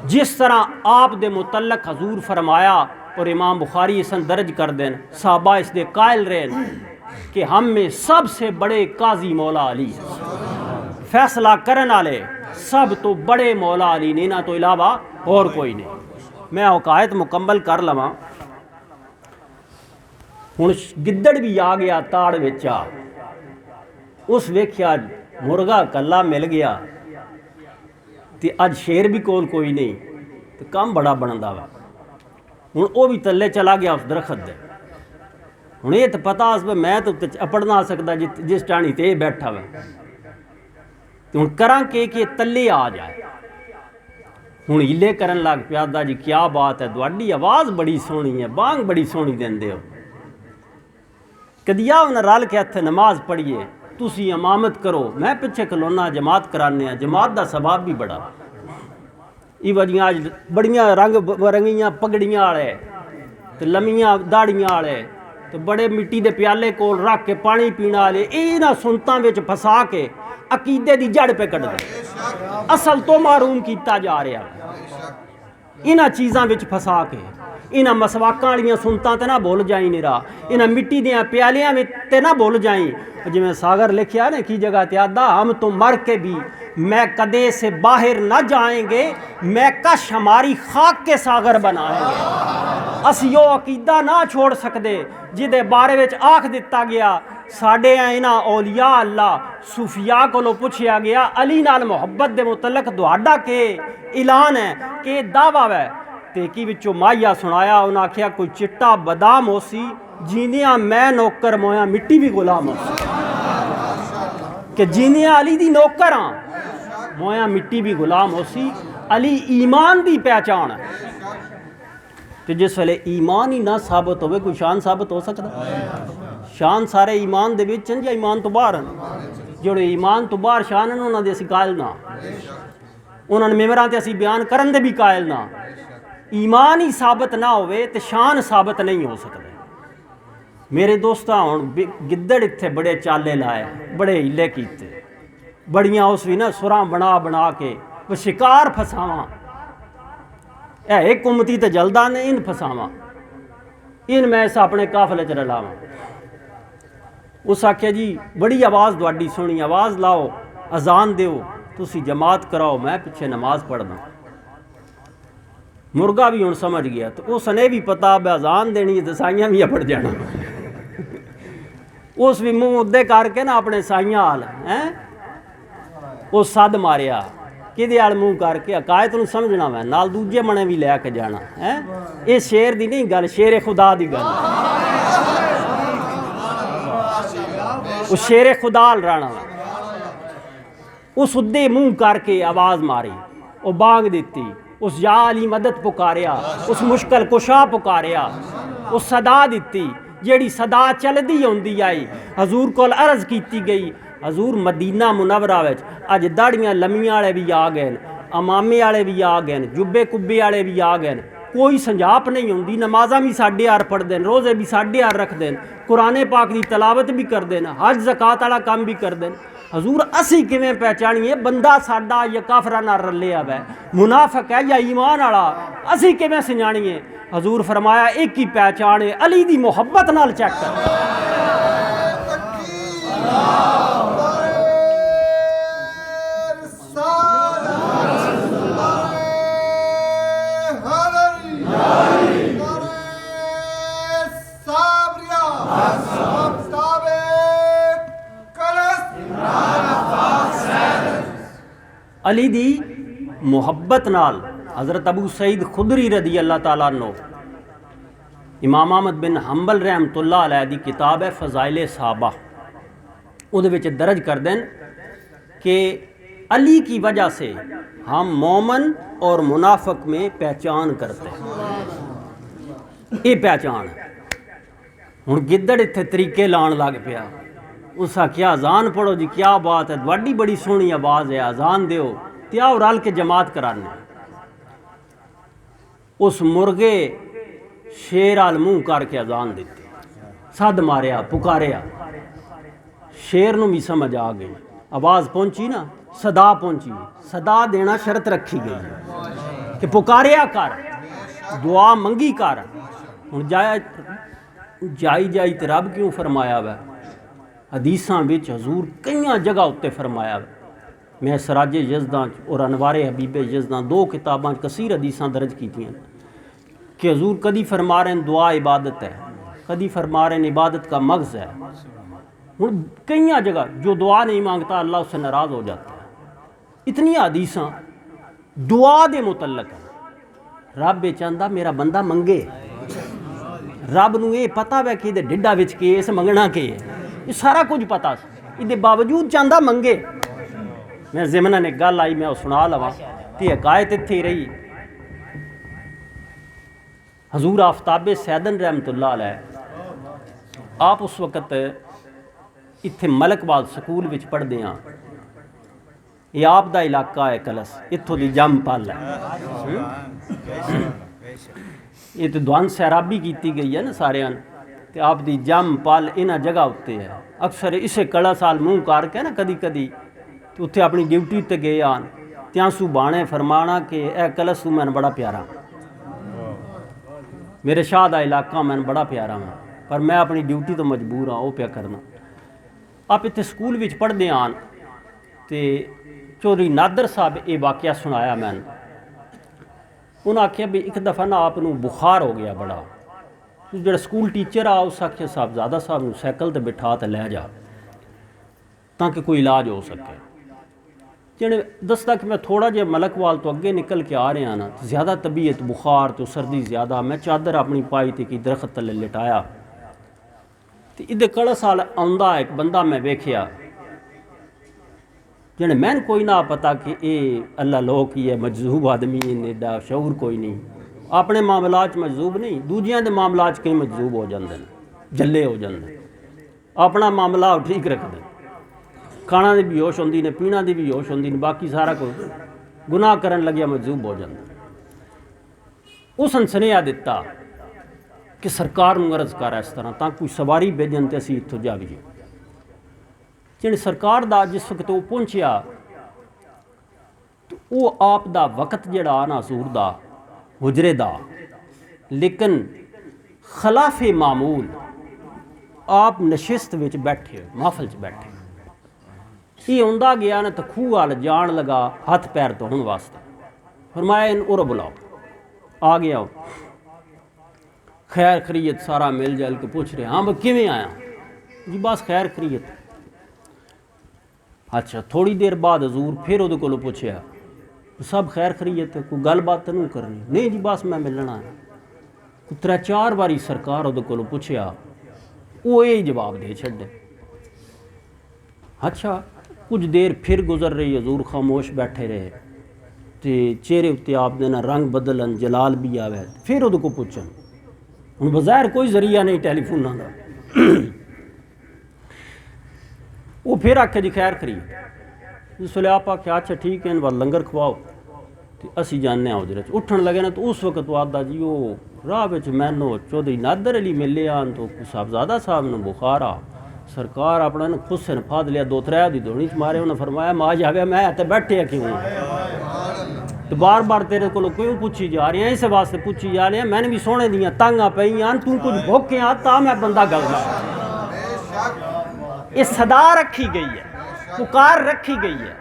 जिस तरह आप दे मुतल्लक हजूर फरमाया और इमाम बुखारी इसन दर्ज कर देन, साहबा इस दे कायल रहे कि हम में सबसे बड़े काजी मौला अली, फैसला करन वाले सब तो बड़े मौला अली ने, ना तो इलावा और कोई नहीं। मैं औकायत मुकम्मल कर लवां। हुण गिद्दड़ भी आ गया ताड़ विच आ, उस वेख्या मुर्गा कला मिल गया तो अज शेर भी कोल कोई नहीं, तो काम बड़ा बनता वा। हुण वो भी थल्ले चला गया उस दरखत दे। हुण ये तो पता मैं तो अपड़ ना सकता जिस टाणी ते बैठा वा, तो हुण करां कि तल्ले आ जाए। हुण हिले करन लग पिया, दा जी क्या बात है, तुहाडी आवाज़ बड़ी सोहनी है, बांग बड़ी सोहनी देंदे हो, कदी आओ ना रल के हत्थ नमाज पढ़िए, तुसी इमामत करो, मैं पिछे खलोना, जमात कराने, जमात का सवाब भी बड़ा। इवजियां अज बड़ियां रंग बरंगियां पगड़ियां वाले तो लम्मियां दाड़ियां वाले तो बड़े मिट्टी के प्याले कोल रख के पानी पीने वाले, इन्हां सुनतां विच फसा के अकीदे की जड़ पे कट दे, असल तो मारूम किया जा रहा। इन्हां चीज़ां विच फसा के, इन्हां मसवाकां वालियां सुनतां ते ना भुल जाई निरा, इन्हां मिट्टी दियां प्यालियां विच ते ना भुल जाई। जिवें सागर लिखिया ना की जगह ते आदा, हम तो मर के भी मैं कदे से बाहर न जाएंगे, मैं कश हमारी खाक के सागर बनाएंगे। असी यो अकीदा ना छोड़ सकते जिदे बारे विच आख दिता गया, साढ़े इन्हां औलिया अल्लाह सूफिया कोलों पुछया गया अली नाल मुहब्बत दे मुतलक तुहाडा के ऐलान है, के दावा है? ते की विचों माहिया सुनाया, उन्हें आख्या कोई चिट्टा बदाम होसी, जींदियां मैं नौकर मोया मिट्टी भी गुलाम होसी, कि जींदियां अली दी नौकर हाँ मोया मिट्टी भी गुलाम होसी। अली ईमान दी पहचान है, तो जिस वेले ईमान ही ना साबित होवे कोई शान साबित हो सकता? शान सारे ईमान दे विच या ईमान तो बाहर हैं? जोड़े ईमान तो बाहर शान हैं उन्होंने असी कायल ना, उन्होंने मेमरां ते असी बयान करन दे भी कायल ना। ईमान ही साबित ना होवे तो शान साबित नहीं हो सकते। मेरे दोस्तां हुण गिद्दड़ इत्थे बड़े चाले लाए, बड़े हीले कीते, बड़ियां उस भी ना सुरां बना बना के शिकार फसावां, है एक उम्मती तो जलदा ने इन फसावां, इन मैं इस अपने काफले च रलावां। उस आख्या जी बड़ी आवाज़ तुहाडी सुनी, आवाज़ लाओ, अजान दिओ, तुसी जमात कराओ, मैं पिछे नमाज पढ़दा। मुर्गा भी हुण समझ गया, तो उसने भी पता अजान देनी तो साइयां भी अपड़ जाना। उस भी मुँह उदे करके ना अपने साइयां हाल हैं वो सद मारिया, कि आल मूँह करके अकायत नूं समझना मैं, नाल दूजे मने भी लैके जाना है। ये शेर दी नहीं गल, शेर खुदा दी गल, वो शेर खुदा रहना। उस उदे मूँह करके आवाज़ मारी, वो बांग दी, उस या अली मदद पुकारिया, उस मुश्किल कुशा पुकारिया, उस सदा दी जेड़ी सदा चलदी आउंदी आई। हजूर कोल अर्ज की गई, हजूर मदीना मुनवरा विच अज दाड़ियां लम्मियां वाले भी आ गए, अमामे वाले भी आ गए, जुब्बे कुब्बे वाले भी आ गए, कोई संजाप नहीं आउंदी। नमाज़ां भी 8:30 पढ़ते हैं, रोज़े भी 8:30 रखते हैं, कुराने पाक की तलावत भी करते हैं, हज ज़कात वाला काम भी करते हैं। हजूर असी किवें पहचानिए बंदा साडा या काफरा नाल रलिया वै, मुनाफिक है या ईमान वाला, असी किवें सियाणीए? हजूर फरमाया एक ही पहचान है, अली दी मुहब्बत नाल चेक कर। अली दी मुहब्बत नाल हज़रत अबू सईद खुदरी रदी अल्लाह ताला नो, इमाम अहमद बिन हंबल रहमतुल्लाह अलैह दी किताब है फ़ज़ाइल सहाबा, उहदे विच दर्ज कर दें कि अली की वजह से हम मोमन और मुनाफिक में पहचान करते हैं। ये पहचान हुण गिद्दड़ इत्थे तरीके लाण लग पिया। उस आख्या अजान पढ़ो जी, क्या बात है, तुहाडी बड़ी सोहनी आवाज़ है, अजान दिओ ते आओ रल के जमात कराने। उस मुर्गे शेर आल मूँह करके अजान दी, सद मारिया, पुकारिया, शेर नूं भी समझ आ गई, आवाज़ पहुँची ना, सदा पहुँची, सदा देना शर्त रखी गई कि पुकारिया कर, दुआ मंगी कर। हुण जाई जाई ते रब क्यों फरमाया वै? हदीसां विच हजूर कई जगह उत्ते फरमाया वै। मैं सराजे यज़दां और अनवारे हबीबे यज़दां 2 किताबां कसीर हदीसां दर्ज कीतियां कि हजूर कदी फरमा रहे हैं दुआ इबादत है, कदी फरमा रहे हैं इबादत का मग़ज़ है। हुण कई जगह जो दुआ नहीं मांगता अल्लाह उससे नाराज़ हो जाता है। इतनी हदीसां दुआ दे मुतल्लक है। रब ये चाहता मेरा बंदा मंगे, रब नूं ये पता वै कि ढिड्डा विच के इस मंगना के है, ये सारा कुछ पता, इसके बावजूद चाहता मंगे। मैं ज़िमना ने गल आई, मैं सुना लवा तो हकायत इत्थे ही रही। हजूर आफ्ताबे सैदन रहमतुल्लाह अलैह आप उस वक़्त इत्थे मलकबाद स्कूल विच पढ़दे हैं। ये आप दा इलाका है कलस, इत्थों दी जम पल है। ये तो दुआन सैराबी की गई है ना सारियां, तो आप दी जम पल इन्हां जगह उत्ते है। अक्सर इसे कड़ा साल मूँह करके ना कदी कदी तो उत्थे अपनी ड्यूटी ते गए आन, त्यांसू बाणे फरमाना कि ए कलस तू मैनू बड़ा प्यारा, मेरे शाह का इलाका मैंने बड़ा प्यारा हाँ, पर मैं अपनी ड्यूटी तो मजबूर हाँ, वो प्या करना। आप इतने स्कूल में पढ़ते आन तो चौधरी नादर साहब ये वाकया सुनाया मैंने। उन्हें आख्या भी एक दफ़ा ना आप बुखार हो गया बड़ा, जो स्कूल टीचर आ उस आख्या साहबजादा साहब सैकल ते बिठा तो लै जा ताकि कोई इलाज हो सके। जिन्हें दसदा कि मैं थोड़ा जिहा मलकवाल तो अगे निकल के आ रहा ना, ज़्यादा तबीयत बुखार तो सर्दी ज़्यादा, मैं चादर अपनी पाई तो कि दरख्त थले लिटाया तो इधर कड़स साल आंदा एक बंदा मैं वेख्या जिन्हें मैंने कोई ना पता कि ये अल्लाह लोग ही है, मजजूब आदमी एडा शऊर कोई नहीं, अपने मामलात मजजूब नहीं, दूजियां दे मामलात कई मजजूब हो जाते हैं, जल्ले हो जाते, अपना मामला ठीक रखते, खाना की भी होश होंदी ने, पीना की भी होश होंदी ने, बाकी सारा कुछ गुनाह करन लग्या मजजूब हो जाता। उसन सुनेहा दिता कि सरकार नूं अर्ज कर इस तरह तां कोई सवारी भेजन तो असीं इत्थों जावीए। जिहड़ी सरकार दा जिस वक्त वो पहुंचिया तो वो आप दा वक्त जिहड़ा ना हजूर दा हुजरे दा, लेकिन खिलाफे मामूल आप नशिस्त विच बैठे, महफल च बैठे, ये आंदा गया ना तो खूह वाल जान लगा हथ पैर धोने वास्ते, फरमाया इन उर बुलाओ। आ गया खैर खरीयत सारा मिल जल के पूछ रहे, हाँ भाई किवें आया जी, बस खैर खरीयत। अच्छा थोड़ी देर बाद हजूर फिर उहदे कोलों पुछया सब खैर खरीयत, कोई गलबात तो नहीं करनी? नहीं जी बस मैं मिलना है। 3-4 बारी सरकार उहदे कोलों पुछया, वो यही जवाब दे छड्डे। अच्छा कुछ देर फिर गुजर रही, हजूर खामोश बैठे रहे तो चेहरे उत्ते आप दे ना रंग बदलन, जलाल भी आवे, फिर उहदे को पुछन। हुण बज़ाहिर कोई जरिया नहीं टेलीफोना का, वो फिर आखे जी खैर खरीद। जिसले आप आख्या अच्छा ठीक है इन बार लंगर खवाओ तो असी जाने उधर उठन लगे ना, तो उस वक्त आदा जी वो राह मैनू चौधरी नादर अली मिले आन तो साहबजादा साहब ने बुखार आ, सरकार अपना ने खुद से फाद लिया, 2-3 दी धोनी च मारे, उन्हें फरमाया माँ जावे मैं तो बैठे क्यों, तो बार बार तेरे को क्यों पूछी जा रही है, इस वास्ते पूछी जा रही है मैंने भी सोने दियाँ तंगा पई आन, तू कुछ भुखे आ ता मैं बंदा गलदा। ये सदा रखी गई है, पुकार रखी गई है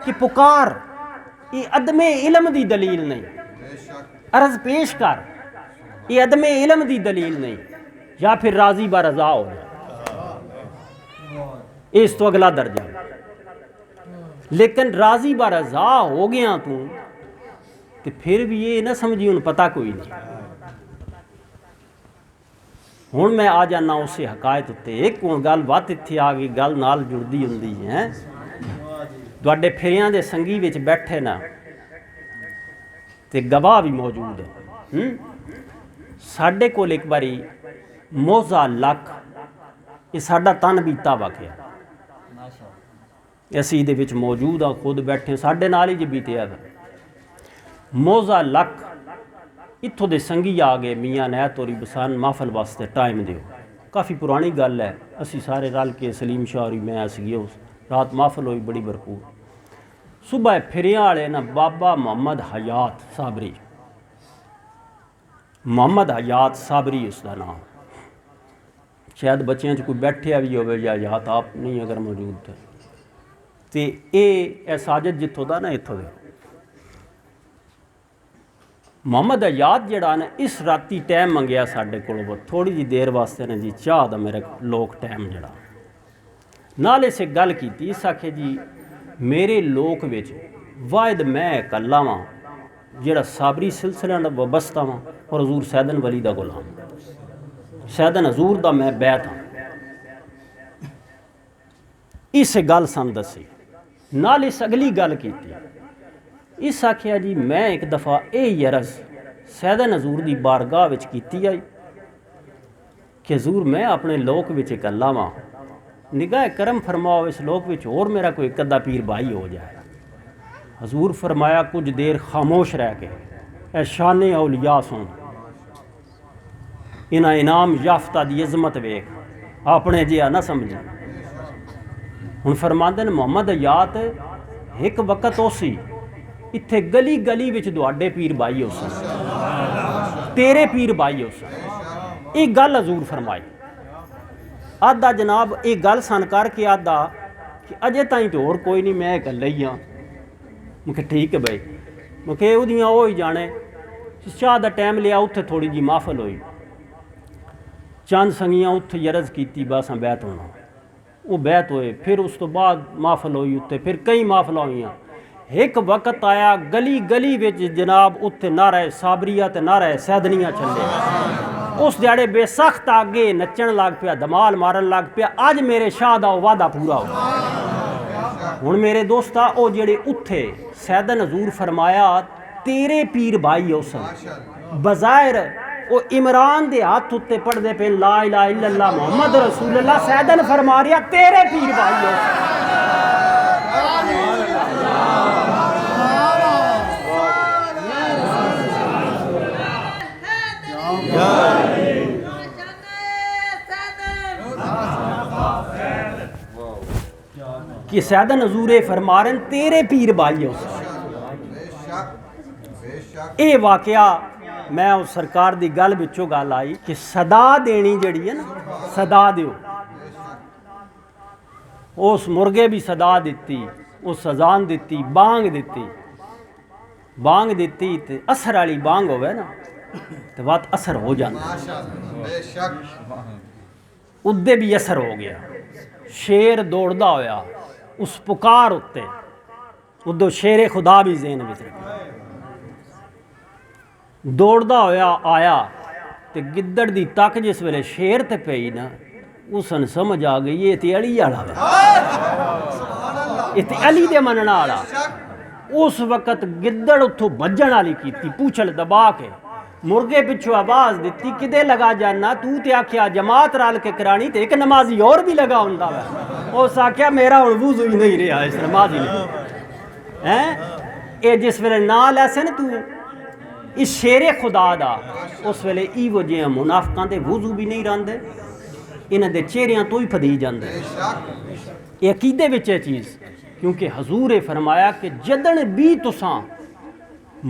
कि पुकार, ये अदमे इल्म दी दलील नहीं, अर्ज पेश कर, ये अदमे इल्म दी दलील नहीं, या फिर राजी ब रजा हो गया, इस तो अगला दर्जा। लेकिन राजी ब रजा हो गया तू तो फिर भी ये ना समझी उन पता कोई नहीं। हुण मैं आ जाना उस हकायत उत्ते, एक हुण गल बात इत्थे आ गई, गल नाल जुड़दी हुंदी है। तुहाडे फेरियां दे संगी विच बैठे ना ते गवाह भी मौजूद है। साडे कोल एक बारी मोजा लख, ये साडा तन बीता वाकया, असीं इहदे विच मौजूद हाँ, खुद बैठे, साडे नाल ही जे बीतिया। मोजा लख इत्थों दे संगी आ गए, मियाँ नैत होरी बसान महफल वास्ते टाइम दिओ, काफ़ी पुरानी गल है, असी सारे रल के सलीम शाह होरी मैं असी गए, रात महफल हुई बड़ी भरपूर। सुबह फिरिया वाले ना बाबा मोहम्मद हयात साबरी, मोहम्मद हयात साबरी उसका नाम, शायद बच्चों कोई बैठे भी हो या हयात आप नहीं अगर मौजूद थे, तो ये साजिद जितों का ना इतों दे मोहम्मद हयात जड़ा ने इस राती टाइम मंगया साढ़े को, थोड़ी जी देर वास्ते ने जी चाह दा मेरे लोक टाइम जड़ा नाल इस गल की, इस आखे जी मेरे लोक विच वाहिद मैं कल्ला वां जेड़ा साबरी सिलसिला नाल वबस्ता वां और हजूर सैदन वली दा गुलाम, सैदन हजूर दा मैं बैत हाँ। इस गल सन दसी, नाल इस अगली गल की, इस आखिया जी मैं एक दफ़ा ये अर्ज सैदन हजूर की बारगाह विच कीती आई कि हजूर मैं अपने लोक विच इकल्ला वां, निगाह करम फरमाओ इस लोक विच होर मेरा कोई एक अद्धा पीर भाई हो जाए। हजूर फरमाया कुछ देर खामोश रह के ए शाने औलिया सुन, इन्हां इनाम याफ्ता दी इज़्ज़त वेख, अपने जिहा ना समझी। हुण फरमांदे ने मोहम्मद हयात एक वक्त उसी इत्थे गली गली विच दुआडे पीर भाई हो सन, तेरे पीर भाई हुसैन। ये गल हजूर फरमाई। आदा जनाब ये गल सन करके आदा कि अजे ताई तो होर कोई नहीं, मैं कल्ले ही हाँ। मुझे ठीक है भाई, मुझे उदियां वो ही जाने। चाह का टाइम लिया, उत्थे थोड़ी जी महफल हुई, चंद संगियां उत्थे यरज की बस बैत होना, वो बैत होए। फिर उस तो बाद महफल हुई उत्ते, फिर कई महफल हुई। एक वक्त आया गली गली विच जनाब उत्थे नारा साबरिया ते नारा सैदनिया चले। उस ध्याड़े बेसख्त आगे नचन लग पिया, धमाल मारन लग पिया। अज मेरे शाह दा वादा पूरा हो। हुण मेरे दोस्ता ओ जेड़े उत्थे सैदन हजूर फरमाया तेरे पीर भाई हुसैन, बज़ाहिर वो इमरान दे हाथ उत्ते पढ़दे पे ला इलाहा इल्लल्लाह मुहम्मद रसूलुल्लाह, सैदन फरमा रिया तेरे पीर भाई हुसैन। कि सैदन हजूरे फरमारन तेरे पीर भाई हुसैन। ये वाकया मैं उस सरकार की गल विचों गल आई कि सदा देनी जड़ी है ना, सदा दियो। उस मुर्गे भी सदा दिती, उस अजान दिती, बांग दिती। बांग दिती तो असर वाली बांग होवे ना तो बात असर हो जाता। उदे भी असर हो गया। शेर दौड़दा होया उस पुकार उत्ते, उदो शेरे खुदा भी ज़हन विच दौड़दा होया आया तो गिद्दड़ दी तक जिस वेले शेर ते पई ना, उसन समझ आ गई ये ते अली आला वे, ये अली दे मनना आला। उस वक्त गिद्दड़ उथों भजन वाली की पूछल दबा के मुर्गे पिछों आवाज दी किदे लगा जाना, तू ते आख्या जमात रल के करानी ते एक नमाजी और भी लगा हुंदा वा। उस आख्या मेरा हुण वुज़ू ही नहीं रहा इस नमाजी ने हैं। ये जिस वेले ना लैसे ना तू इस शेरे खुदा दा, उस वेले इवो जिहा मुनाफिकां दे वुज़ू भी नहीं रहिंदे, इन्हां दे चेहरियां तो ही फदी जांदे। ये अकीदे विच है चीज़, क्योंकि हजूर ने फरमाया कि जदन भी तुसां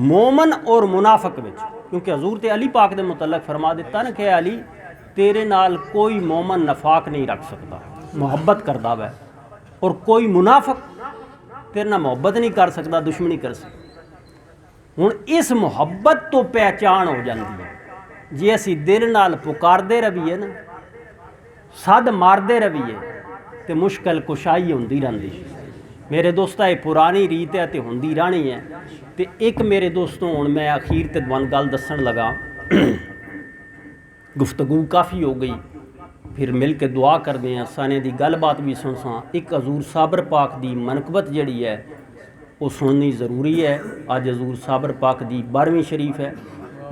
मोमन और मुनाफिक विच, क्योंकि हजूर ते अली पाक दे मुतल्लक फरमा दिता ना कि अली तेरे नाल कोई मोमन नफाक नहीं रख सकता, मुहब्बत करदा वै, और कोई मुनाफिक तेरे नाल मुहब्बत नहीं कर सकता, दुश्मनी कर सकता। हुण इस मुहब्बत तो पहचान हो जाती है जे असी दिल नाल पुकारदे रहीए ना, सद मारदे रहीए तो मुश्किल कुशाई होंदी रहिंदी। मेरे दोस्ता ये पुरानी रीत है तो होंदी रहनी है। तो एक मेरे दोस्तों हुण मैं अखीर ते तुहानूं गल दस्सण लगा। गुफ्तगू काफ़ी हो गई, फिर मिल के दुआ करते हैं, साने दी गलबात भी सुनसां। एक हजूर साबर पाक दी मनकबत जिहड़ी है वो सुननी ज़रूरी है। अज हजूर साबर पाक दी 12वीं शरीफ है।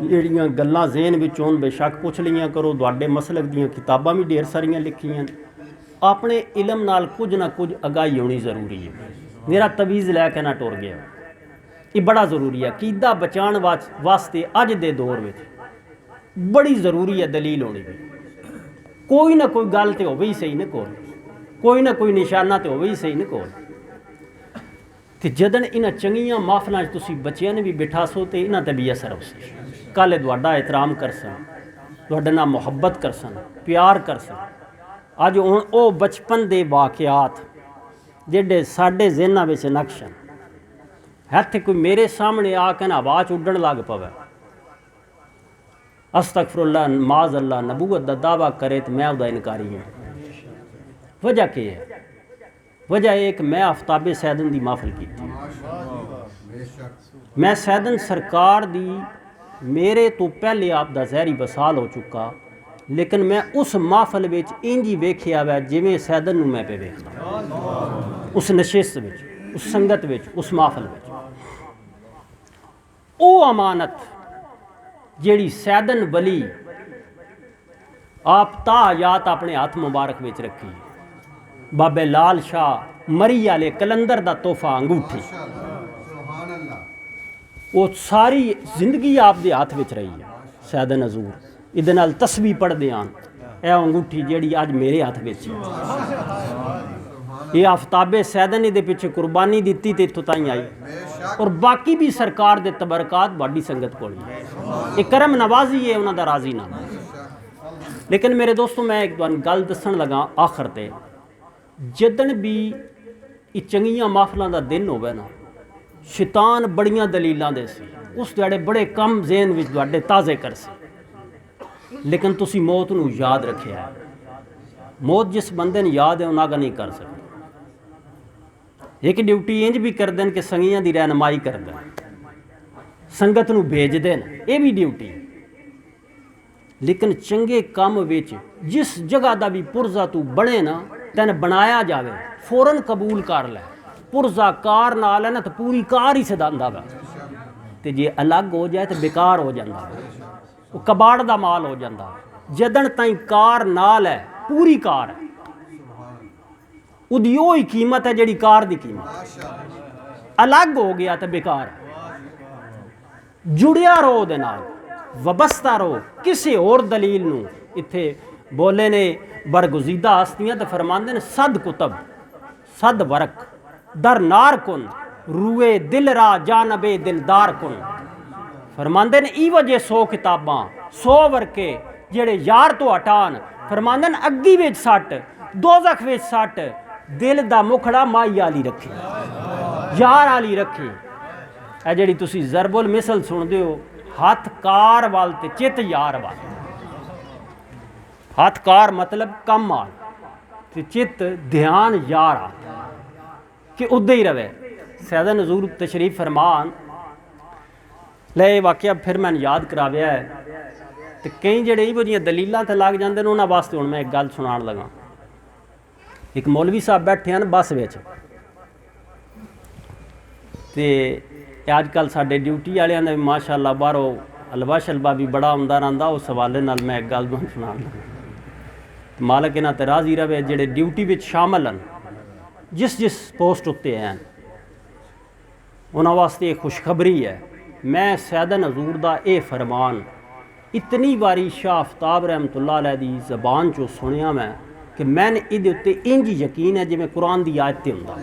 जिहड़ियां गल्लां ज़हन विच होण बेशक पुछ लियां करो, तुहाडे मसलक दीयां किताबां भी ढेर सारियां लिखियां। अपने इलम नाल कुछ ना कुछ अगाही होनी ज़रूरी है। मेरा तवीज़ लैके ना टुर गया, ये बड़ा ज़रूरी है। अकीदा बचाण वास्ते अज दे दौर में बड़ी ज़रूरी है दलील होनी भी। कोई ना कोई गल तो होवे ही सही ने कोल, कोई ना कोई निशाना तो होवे ही सही ने कोल। तो जदन इन्हां चंगियां महफिलां तुसीं बच्चियां ने भी बिठासो तो इन्हां ते भी असर होसे। कल तुहाडा एहतराम करसन, तुहाडे नाल मुहब्बत करसन, प्यार करसन। अज हुण ओ बचपन दे वाक़ियात जिहड़े साडे ज़हनां विच नक्शन, हत्थ कोई मेरे सामने आके ना हवा च उड्डण लग पवे, अस्तगफिरुल्लाह माज़ अल्लाह नबूवत दा दावा करे तो मैं उसदा इनकारी हूँ। वजह क्या है? वजह एक मैं आफ्ताबे सैदन दी महफिल की थी। मैं सैदन सरकार दी मेरे तो पहले आप दा ज़हरी वसाल हो चुका, लेकिन मैं उस महफिल विच इंज ही वेखिया वै जिवें सैदन नूं मैं पे वेखदा, उस नशिस्त विच, उस संगत विच, उस महफिल विच। ओ अमानत जिहड़ी सैदन वली आप तायात अपने हाथ मुबारक विच रखी, बाबे लाल शाह मरी आले कलंदर दा तोहफा अंगूठी, वो सारी जिंदगी आप दे हाथ विच रही है। सैदन हजूर इहदे नाल तस्बीह पढ़दे आन, यह अंगूठी जिहड़ी अज मेरे हाथ विच है। ये आफ्ताबे सैदन दे पिछे कुर्बानी दी तो इतों ताई आई और बाकी भी सरकार दे तबरकात बाडी संगत को ये करम नवाजी है उन्हों का राजी ना। लेकिन मेरे दोस्तों मैं एक गल दसन लगा आखिर ते जदन भी चंगियां महफलों का दिन होवे ना शैतान बड़ियां दलीलों दे सी उस दिहाड़े बड़े कम ज़हन विच तुहाडे ताज़े कर सी। लेकिन तुसी मौत नूं याद रखिया है, मौत जिस बंदे नूं याद है उन्हें आगा नहीं कर सकते। एक ड्यूटी इंज भी कर दें कि संगियां दी रहनुमाई कर दें, संगत नूं भेज दें, ये भी ड्यूटी। लेकिन चंगे काम विच जिस जगह का भी पुरजा तू बने ना तैन बनाया जाए फौरन कबूल कर लै। पुरजा कार नाल है ना तो पूरी कार ही सदांदा वा, तो जे अलग हो जाए तो बेकार हो जाता, वो कबाड़ का माल हो जाता। जदन ताई कार नाल है पूरी कार है, उदी ही कीमत है जिहड़ी कार की कीमत। अलग हो गया तो बेकार है। जुड़िया रहो उहदे नाल, वबस्ता रहो। किसी और दलील नूं इत्थे बोले ने बरगुजीदा हस्तियां तो फरमांदे ने सद कुतब सद वरक दर नार कुन रूए दिल रा जानबे दिलदार कुन। फरमांदे ने ई वजह 100 किताबां 100 वर्के जेड़े यार तो हटान। फरमांदे ने अग्गी विच सट दोज़ख विच सट दिल दा मुखड़ा माई आली रखे यार आली रखे। ए जेड़ी तुसी ज़रबुल मिसल सुनदे हो हथ कार वाल ते चित यार वाल। हथ कार मतलब कम आल ते चित ध्यान यार आ कि उदे ही रवे। सैयद नज़ूर तशरीफ फरमान ले वाकया फिर मैंने याद कराया है तो कई जेड़े इहो जिहियां दलीलां ते लग जांदे ने उन्हां वास्ते हुण मैं एक गल सुनाण लगा। एक मौलवी साहब बैठे हैं बस विच ते अजकल साडे ड्यूटी वालियां दा माशाअल्लाह बाहरों हलवा शलवा भी बड़ा आउंदा रहिंदा। उस हवाले नाल मैं एक गल तुहानूं सुणाण लगा। मालक इन्हां ते राज़ी रवे जेड़े ड्यूटी विच शामिल हैं जिस जिस पोस्ट उत्ते हैं उन्हां वास्ते एक खुशखबरी है। मैं सैयद हजूर दा ये फरमान इतनी बारी शाह आफ्ताब रहमतुल्लाह अलैह दी ज़बान चो सुनिया मैं कि मैंने इहदे उत्ते इंज यकीन है जिवें कुरान दी आयत ते हुंदा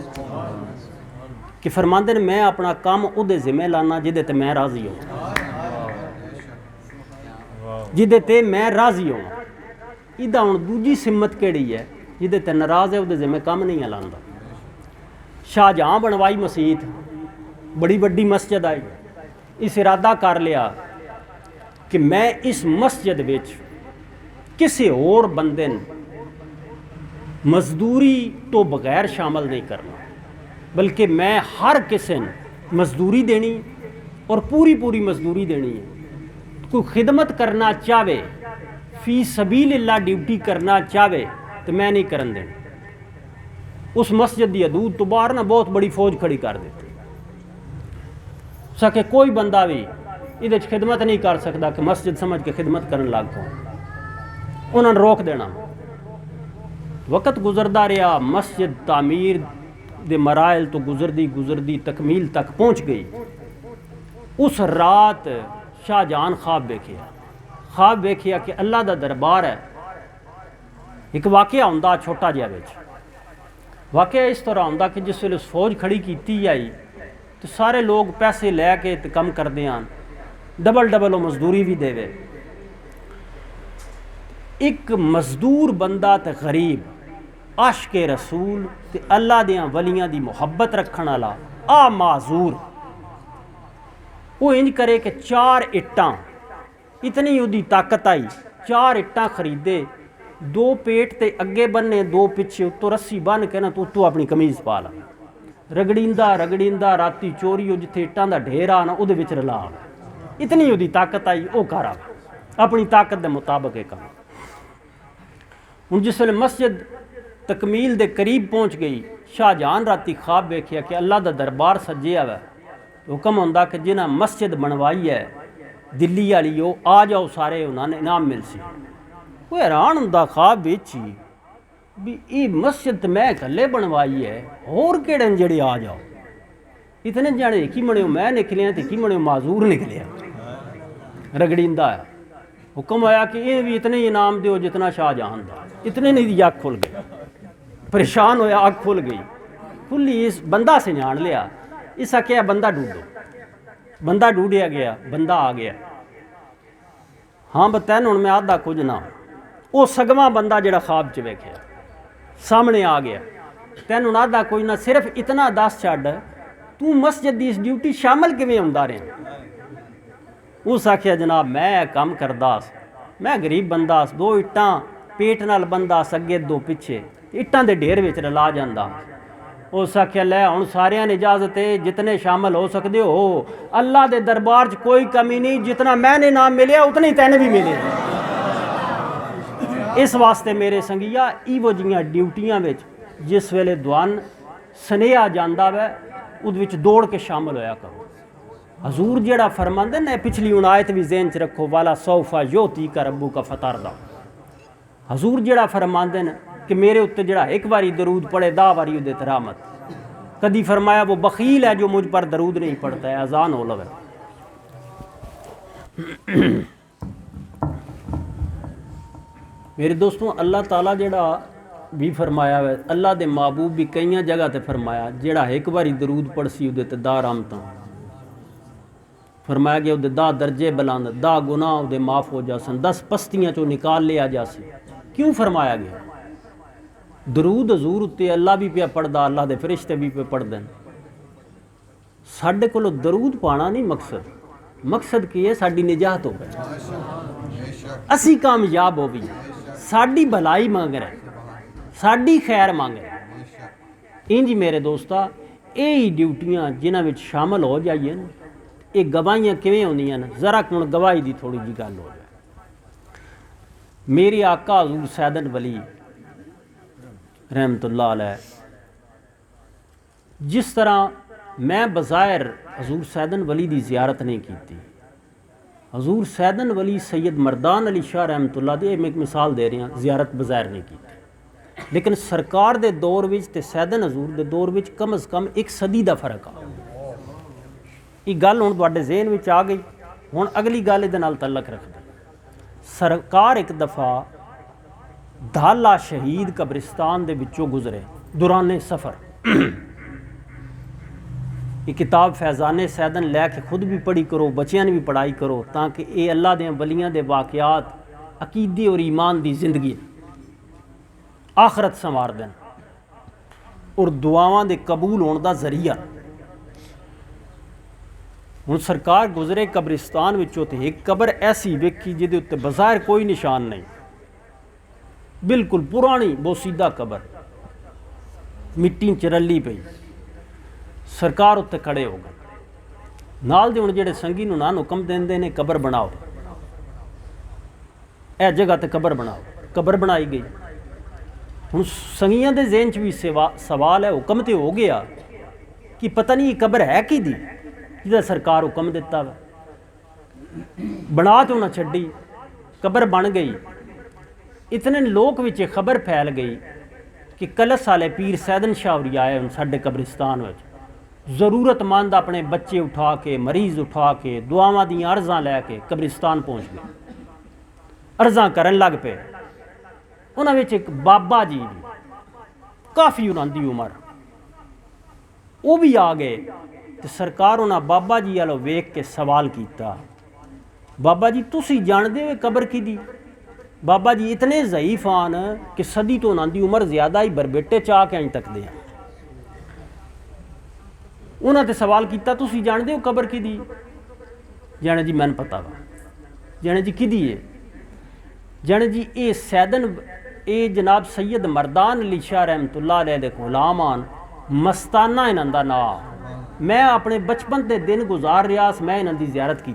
कि फरमांदे ने मैं अपना काम उहदे जिम्मे लाना जिहदे ते मैं राज़ी होवां, जिहदे ते मैं राज़ी होवां। इहदा हुण दूजी सिमत किहड़ी है जिहदे ते नाराज़ है उहदे जिम्मे काम नहीं लांदा। शाहजहां बनवाई मसीत बड़ी वड्डी मस्जिद आई, इस इरादा कर लिया कि मैं इस मस्जिद विच किसी और बंदे मजदूरी तो बगैर शामिल नहीं करना, बल्कि मैं हर किसी ने मजदूरी देनी और पूरी पूरी मजदूरी देनी है। कोई खिदमत करना चाहे फी सबीलिल्लाह ड्यूटी करना चाहे तो मैं नहीं करन देनी। उस मस्जिद की हदूद तो बाहर ना बहुत बड़ी फौज खड़ी कर देती सके कोई बंदा भी ये खिदमत नहीं कर सकता कि मस्जिद समझ के खिदमत करने लग पाओ। उन्होंने रोक देना। वक्त गुजरता रहा, मस्जिद तामीर दे मराइल तो गुजरदी तकमील तक पहुँच गई। उस रात शाहजहां ख्वाब वेखिया कि अल्लाह का दरबार है। एक वाकया हुंदा छोटा जिहा विच वाकया इस तरह हुंदा कि जिस वेले उस फौज खड़ी की आई तो सारे लोग पैसे लैके ते कम करते हैं, डबल मजदूरी भी देवे। एक मजदूर बंदा ते गरीब आशिक़े रसूल ते अल्लाह दियां वलियां दी मुहब्बत रखण वाला आ माजूर वो इंज करे कि 4 इट्टां इतनी उदी ताकत आई 4 इट्टां खरीदे, 2 पेट ते अगे बन्ने 2 पिछे उत्तों रस्सी बन के ना तो उत्तों अपनी कमीज़ पा ला। रगड़ींदा राती चोरी जिथे इट्टां दा ढेर आ ना उहदे विच रला। इतनी उदी ताकत आई वो कर अपनी ताकत के मुताबिक एक काम। हुण जिस वेले मस्जिद तकमील दे करीब पहुँच गई, शाहजहां राती ख्वाब वेखिया कि अल्लाह दा दरबार सज्जिया हुआ। हुक्म हुंदा कि जिन्हां मस्जिद बनवाई है दिल्ली वाली वो आ जाओ सारे उन्होंने इनाम मिल सी। वो हैरान हुंदा ख्वाब विच ही भी ये मस्जिद तो मैं कल्ले बनवाई है, होर केड़े जेड़े आ जाओ। इतने जाने की मणियो मैं निकलिया तो की मणियो माजूर निकलिया रगड़ींदा है। हुक्म आया कि ये भी इतने इनाम दो जितना शाहजहां दा। इतने नहीं यक खुल गए। परेशान होया, अख खुल गई, खुली, इस बंदा से जान लिया, इस आख्या बंदा ढूंढो, बंदा ढूंढिया गया, बंदा आ गया। हाँ बतैन हुण मैं आधा कुछ ना, वो सगवा बंदा जिहड़ा ख्वाब च वेखिया सामने आ गया, तैन हुण आधा कुछ ना, सिर्फ इतना दस छड्ड तू मस्जिद की इस ड्यूटी शामिल किवें हुंदा रहा? उस आख्या जनाब मैं काम करदा, मैं गरीब बंदा, दो इट्टां पेट नाल बंदा अगे दो पिछे, इट्टां दे ढेर विच रला जांदा। उस आख्या लै हुण सारियां ने इजाजत है, जितने शामिल हो सकते हो, अल्लाह दे दरबार च कोई कमी नहीं, जितना मैंने नाम मिलिया उतने ही तैने भी मिले। इस वास्ते मेरे संगिया इवो जिहियां ड्यूटियां विच जिस वेले दुआन सनेहा जांदा वै उहदे विच दौड़ के शामिल होया करो। हजूर जिहड़ा फरमांदे ने, पिछली हुण आयत भी ज़हन च रखो, वाला सौफा योती का रब्बू का फतारदा। हजूर जिहड़ा फरमांदे न कि मेरे उत्ते जिहड़ा एक बारी दरूद पढ़े 10 बारी उहदे ते रहमत। कदी फरमाया वो बखील है जो मुझ पर दरूद नहीं पढ़ता है, अजान हो लवे। मेरे दोस्तों अल्लाह ताला जिहड़ा भी फरमाया है, अल्लाह दे महबूब भी कई जगह ते फरमाया जिहड़ा एक बारी दरूद पढ़सी उहदे ते 10 रहमतां, फरमाया गया उहदे 10 दर्जे बुलंद, 10 गुनाह उहदे माफ़ हो जासन, 10 पस्तियां चो निकाल लिया जासी। क्यों फरमाया गया? दरूद हजूर उत्ते अल्लाह भी पे पढ़दा, अल्लाह दे फरिश्ते भी पे पढ़दे न। साडे कोलों दरूद पाना नहीं मकसद, मकसद की है साडी निजात हो गई, असी कामयाब हो गई, साडी भलाई मंग रहे, साडी खैर मंग रहे। इंज मेरे दोस्ता यही ड्यूटियां जिन्हां विच शामिल हो जाइए न, ये गवाहियां किवें होंदियां न, जरा हुण गवाही दी थोड़ी जी गल हो जाए। मेरे आका हजूर सैदन वली रहमतुल्लाह अलैह, जिस तरह मैं बज़ाहिर हजूर सैदन वली दी ज़ियारत नहीं की, हजूर सैदन वली सैयद मरदान अली शाह रहमतुल्लाह दी मैं एक मिसाल दे रहा, ज़ियारत बज़ाहिर नहीं की, लेकिन सरकार दे दौर विच ते सैदन हजूर दे दौर विच कम अज़ कम एक सदी दा फर्क आ। ये गल हुण तुहाडे ज़हन विच आ गई। हुण अगली गल इहदे नाल तल्लक रखदी। सरकार एक दफ़ा धाला शहीद कब्रिस्तान दे विचों गुजरे दुराने सफ़र। ये किताब फैज़ाने सैदन लैके खुद भी पढ़ी करो, बच्चियां ने भी पढ़ाई करो, ताकि ये अल्लाह दे वलियां दे वाक़यात, अकीदे और ईमान दी जिंदगी आखरत संवार देन और दुआवां दे कबूल होने दा जरिया। हुण सरकार गुजरे कब्रिस्तान विचों ते एक कबर ऐसी वेखी जिहदे उत्ते बज़ाहिर कोई निशान नहीं, बिल्कुल पुरानी बोसीदा कबर, मिट्टी च रली पई। सरकार उत्ते खड़े हो गए, नाल दे हुण जिहड़े संगी नूं नां हुकम देंदे ने कबर बनाओ, ए जगह ते कबर बनाओ। कबर बनाई गई। हुण संगियां दे ज़हन च भी सवाल है, हुकम तो हो गया कि पता नहीं कबर है कि दी जिहदा सरकार हुक्म दिता वा, बना तो ना छड्डी, कबर बन गई। इतने लोक विच खबर फैल गई कि कलस वाले पीर सैदन शाह होरी आए हुण साडे कब्रिस्तान विच, ज़रूरतमंद अपने बच्चे उठा के, मरीज़ उठा के, दुआवां दी अर्ज़ां लैके कब्रिस्तान पहुँच गए, अर्ज़ां करन लग पे। उन्हां विच एक बाबा जी काफ़ी उन्हां दी उमर, वो भी आ गए। तो सरकार उन्हां बाबा जी वालों वेख के सवाल किया, बाबा जी तुसी जानदे हो कबर की दी? बाबा जी इतने ज़ईफ आन कि सदी तो उन्हां दी उमर ज़्यादा ही बरबेटे चाह के अज तकदे हैं। उन्हां ते सवाल किया तुसी जानदे हो कबर की दी? जाने जी मैनूं पता वा। जाने जी किदी है? जाने जी ये सैदन, ये जनाब सैयद मरदान अली शाह रहमतुल्लाह अलैह दे गुलाम आन, मस्ताना इन्हां दा नाम। मैं अपने बचपन के दिन गुजार रहा, मैं इन्हां दी ज़ियारत की।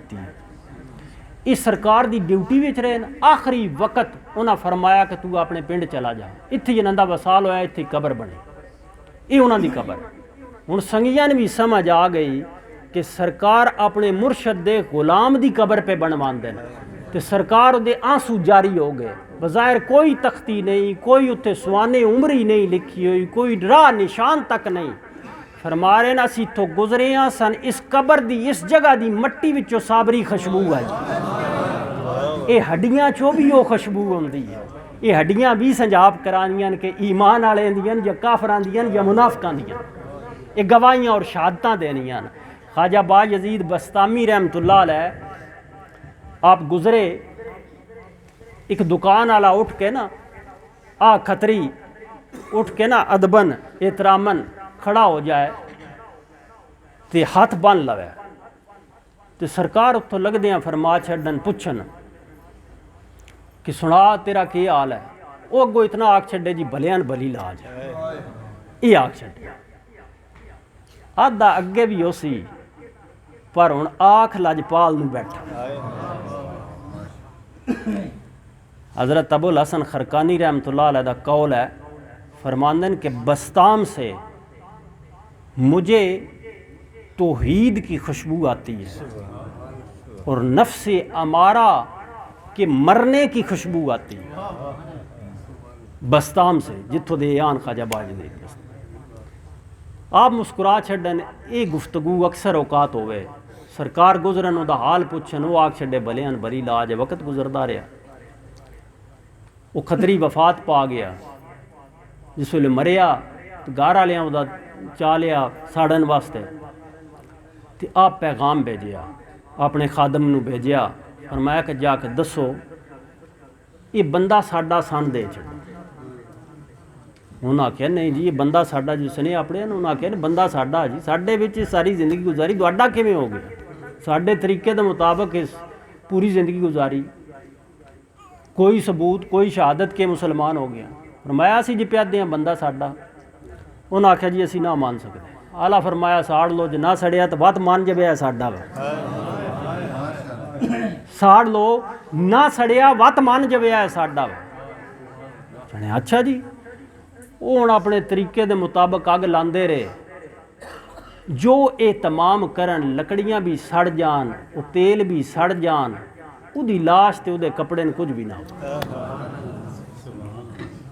इस सरकार की ड्यूटी विच रहे न, आखिरी वक्त उन्हें फरमाया कि तू अपने पिंड चला जा, इत्थे इन्हां दा वसाल होया, इत्थे कबर बने, ये उन्हां दी कबर। हुण संगियां ने भी समझ आ गई कि सरकार अपने मुर्शद दे गुलाम दी कबर पे बनवांदे न, ते सरकार दे आंसू जारी हो गए। बज़ाहिर कोई तख्ती नहीं, कोई उत्थे सुआने उमरी नहीं लिखी हुई, कोई राह निशान तक नहीं। फरमा रहे न असीं इत्थों गुजरे हाँ सन, इस कबर दी, इस जगह दी मट्टी विचों साबरी खुशबू है। ये हड्डियां चों भी वो खुशबू होंदी है, ये हड्डियां भी संजाब करानियां कि ईमान वाले दियां या काफरां दियां या मुनाफिकां दियां, ये गवाहियां और शहादतां देनियां। ख्वाजा बायजीद बस्तामी रहमतुल्लाह अलैह आप गुजरे, एक दुकान वाला उठ के ना आ खतरी उठ के ना अदबन एहतरामन खड़ा हो जाए तो हाथ बन लवे, तो सरकार उत्थों लगदे फरमा छड्डन पुछन कि सुना तेरा की हाल है, वो अगो इतना आख छड्डे जी भलियान भली लाज ये आख छड्डे। आधा अगे भी उसी पर हुण आख लजपाल नूं बैठा। हज़रत अबुल हसन खरकानी रहमतुल्लाह अलैह दा कौल है, फरमांदन के बस्ताम से मुझे तौहीद की खुशबू आती है और नफ्स अमारा के मरने की खुशबू आती है बस्ताम से, जिथों दे आन ख्वाजा बायजीद। आप मुस्कुरा छड्डन, ये गुफ्तगू अक्सर औकात होवे, सरकार गुजरन उहदा हाल पुछन, वो आख छड्डे भलियान भली लाज है, वक्त गुजरदा रहा। वो खतरी वफात पा गया, जिस वेले मरिया तो घर वाले उहदा चा लिया साड़न वास्ते, तो आप पैगाम भेजिया अपने खादम नूं भेजिया, फरमाया कि जाके दसो ये बंदा साडा सन दे छड्डो। उन्हें आख्या नहीं जी ये बंदा साडा, जिसने अपने उन्हें आख्या नहीं बंदा साडा जी, साडे विच सारी जिंदगी गुजारी, तुहाडा किवें हो गया? साडे तरीके के मुताबिक इस पूरी जिंदगी गुजारी, कोई सबूत कोई शहादत के मुसलमान हो गया। फरमाया असीं जी प्यादे हैं बंदा साडा। उन्हें आख्या जी असीं ना मान सकते। आला फरमाया साड़ लो, जो ना सड़िया तो वत मान जबिया साडा वा, साड़ लो ना सड़िया वत मान जबिया साडा वा। अच्छा जी, वो हुण अपने तरीके के मुताबिक अग लाते रहे, जो ये तमाम करन लकड़ियां भी सड़ जान, वो तेल भी सड़ जान, उहदी लाश ते उहदे कपड़े न कुछ भी ना हो।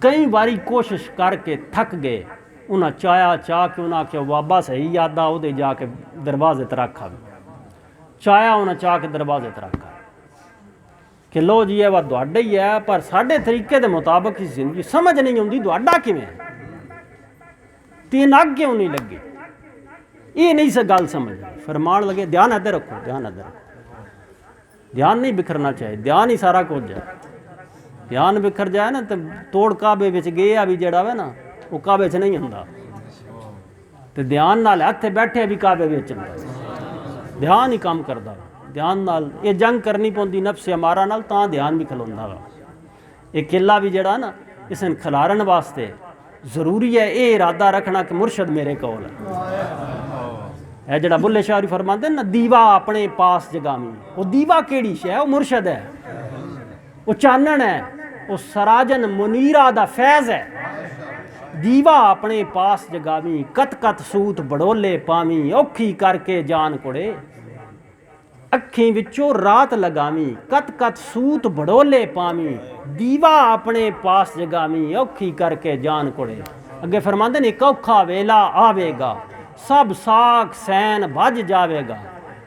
कई बारी कोशिश करके थक गए, उन्हें चाया चाह के उन्हें आख्या बाबा सही यादा उहदे जाके दरवाजे ते रखा, चाया उन्हें चाह के दरवाजे ते रखा कि लो जी वह तुहाडा ही है, पर साढ़े तरीके के मुताबिक ही जिंदगी समझ नहीं आती तुहाडा किवें, तीन अग क्यों नहीं लगी, ये नहीं से गल समझ। फरमान लगे ध्यान अदर रखो, ध्यान अदर रखो, ध्यान नहीं बिखरना चाहिए, ध्यान ही सारा कुछ है। ध्यान बिखर जाए ना तो तोड़ काबे विच गया भी जड़ा वे ना वो काबे च नहीं हुंदा, तो ध्यान नाल हत्थे बैठे भी काबे विच हुंदा, ध्यान ही काम करदा। ध्यान नाल ये जंग करनी पौंदी नफ्स अमारा नाल, तां ध्यान भी खलोंदा वा। ये किला भी जड़ा ना इसन खिलारन वास्ते जरूरी है ये इरादा रखना कि मुर्शद मेरे कोल है। जड़ा बुल्ले शाह फरमाते ना दीवा अपने पास जगामी, वो दीवा केड़ी शै, वो मुर्शद है, वो चानन है, वो सराजन मुनीरा दा फैज़ है। दीवा अपने पास जगावी, कत कत सूत बड़ोले पावी, औखी करके जान कुड़े, अखी विचों रात लगावी, कत कत सूत बड़ोले पावी, दीवा अपने पास जगावी, औखी करके जान कुड़े। अगे फरमाते ने एक औखा वेला आवेगा, सब साख सैन भज जावेगा।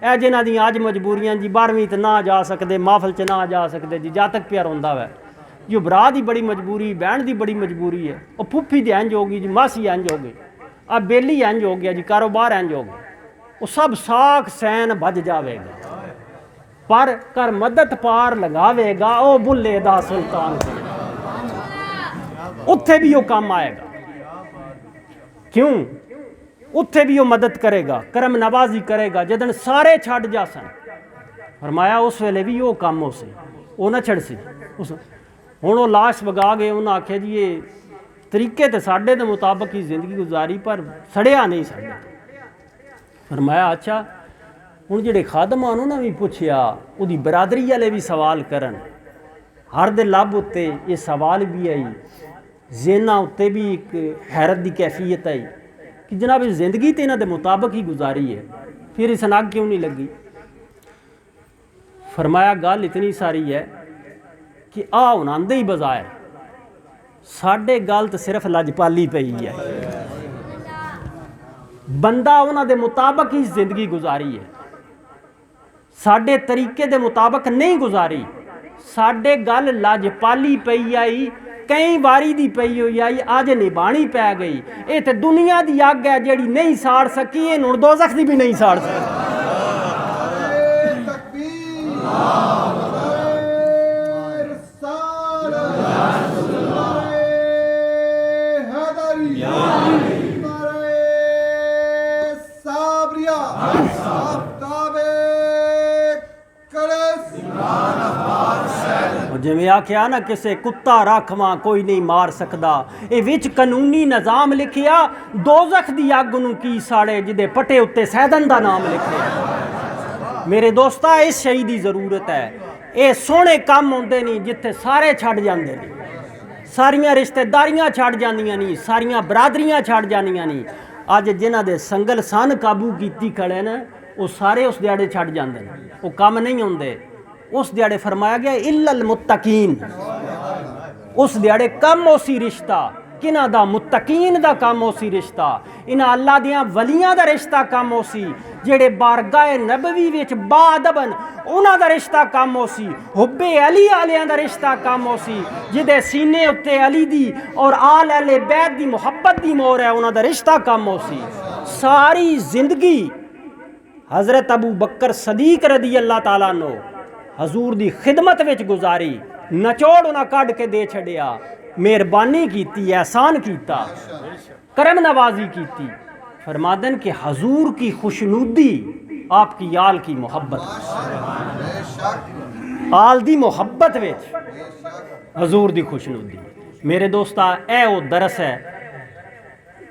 ए जिन्हां दी अज मजबूरियां जी 12वीं ते ना जा सकते, महफल च ना जा सकते जी, जातक प्यार होंदा वै जो भरा की बड़ी मजबूरी, बहन की बड़ी मजबूरी है, वो फुफी तो इंज होगी जी, मासी इंज हो गई, आ बेली इंज हो गया जी, कारोबार इंज हो गया, वो सब साख सैन भज जावेगा, पर कर मदद पार लगावेगा ओ बुल्ले दा सुल्तान, उत्थे भी वो काम आएगा। क्यों? उत्थे भी वो मदद करेगा, करम नवाजी करेगा, जदन सारे छड़ जासन। फरमाया उस वेले भी वो काम हो सी, वो ना छड़ सी। हुण वो लाश वगा गए, उन्हें आख्या जी ये तरीके तो साढ़े के मुताबिक ही जिंदगी गुजारी, पर सड़िया नहीं साढ़े। फरमाया अच्छा, हुण जिहड़े खादम उन्होंने भी पुछया, उहदी बरादरी वाले भी सवाल करन, हर दे लब उत्ते ये सवाल भी आई, जेना उत्ते भी एक हैरत की कैफियत आई कि जनाब जिंदगी तो इन्हां दे मुताबिक ही गुजारी है, फिर इस अग क्यों नहीं लगी। फरमाया गल इतनी सारी है कि आ हुण आंदे ही बजायर साढ़े गल तो सिर्फ लजपाली पई है, बंदा उन्हां दे मुताबिक ही जिंदगी गुजारी है, साढ़े तरीके दे मुताबिक नहीं गुजारी। साढ़े गल लजपाली पई आई कई वारी दी पई हुई आई, अज निभानी पै गई। ये तो दुनिया की अग है जिहड़ी नहीं साड़ सकी, ये हुण दोज़ख दी भी नहीं साड़ सकती। जिवें आख्या ना किसे कुत्ता रखवा कोई नहीं मार सकता, ये विच कानूनी निज़ाम लिखिया दोज़ख दी अग नूं की साड़े जिदे पटे उत्ते सैदन दा नाम लिखिया। मेरे दोस्ता इस शही दी ज़रूरत है। ये सोहने काम होंदे नहीं जिथे सारे छड़ जांदे ने, सारियां रिश्तेदारियां छड़ जांदियां नहीं, सारियां बरादरियां छड़ जांदियां नहीं। अज जिन्हां दे संगल सन काबू कीती खड़े ने वो सारे उस दिहाड़े छड़ जांदे ने, वो काम नहीं होंदे। उस दिहाड़े फरमाया गया इल्लल मुत्तकीन, उस दिहाड़े कम उसी रिश्ता किना दा, मुत्तकीन दा कम उसी रिश्ता, इन्हां अल्लाह दियां वलियां दा रिश्ता कम उसी, जेड़े बारगाह नबवी विच बाअदबन उन्हां दा रिश्ता कम उसी, हुब्बे अली आलियां दा रिश्ता कम उसी, जिदे सीने उत्ते अली दी और आल अहले बैत दी मुहब्बत दी मोहर है, उन्हां दा रिश्ता कम उसी। सारी जिंदगी हज़रत अबू बकर सदीक रदी अल्लाह ताला नो हजूर दी खिदमत विच गुजारी, नचोड़ उन्हां कढ़ के दे छड़िया, मेहरबानी कीती, एहसान कीता, करम नवाजी कीती। फरमादन कि हजूर की खुशनुदी आपकी आल की मोहब्बत, आल दी मोहब्बत विच हजूर दी खुशनुदी। मेरे दोस्ता ए वो दरस है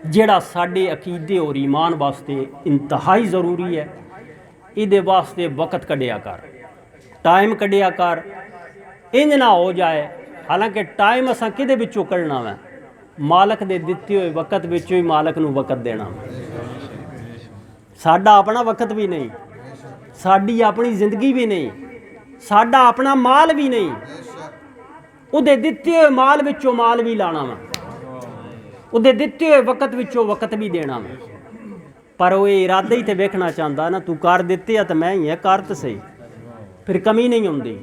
जेड़ा साडे अकीदे और ईमान वास्ते इंतहाई ज़रूरी है। इहदे वास्ते वक़्त कढ़िया कर, टाइम कढ़िया कर, इंज ना हो जाए। हालांकि टाइम असां किहदे विचों कढ़ना वै, मालक दे दित्ते हुए वक़्त विचों ही मालक नूं वक़्त देना। साडा अपना वक़्त भी नहीं, साडी अपनी जिंदगी भी नहीं, साडा अपना माल भी नहीं, उहदे दित्ते हुए माल विचों माल भी लाना वा, उहदे दित्ते हुए वक़्त विचों वक़्त भी देना वा। पर वो इरादा ही तो वेखना चाहता ना, तू कर दिते तो मैं ही है, कर तो सही, फिर कमी नहीं होंदी।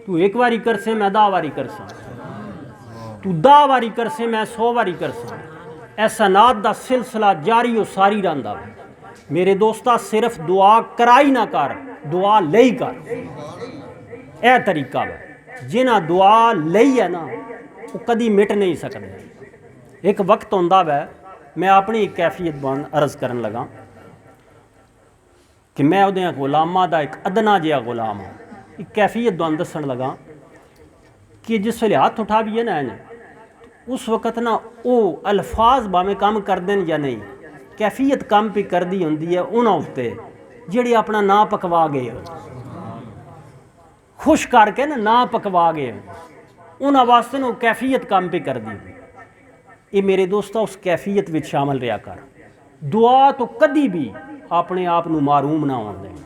तू एक बारी करसे मैं 10 बारी करसा, तू 10 बारी करसे मैं 100 बारी करसा। ऐसा नात दा सिलसिला जारी हो सारी रहा। मेरे दोस्ता सिर्फ दुआ कराई ना कर, दुआ लई कर। यह तरीका है, जिन्हें दुआ लई है ना वो कदी मिट नहीं सकते। एक वक्त होंदा वै, मैं अपनी कैफियत बन अर्ज करन लगा कि मैं उहदे गुलामां दा एक अदना जिहा गुलाम हाँ। एक कैफियत बन दसन लगा कि जिस वे हाथ उठा भी है ना उस वक़्त ना वो अल्फाज भावें कम कर देन या नहीं, कैफियत कम भी कर दी होंदी है उन्होंने उत्ते जिहड़े अपना ना पकवा गए हो, खुश करके ना पकवा गए उन्होंने वास्ते ना कैफियत कम भी कर दी। ये मेरे दोस्तों उस कैफियत में शामिल रहा कर। दुआ तो कदी भी अपने आप नूं मारूम ना होने दें,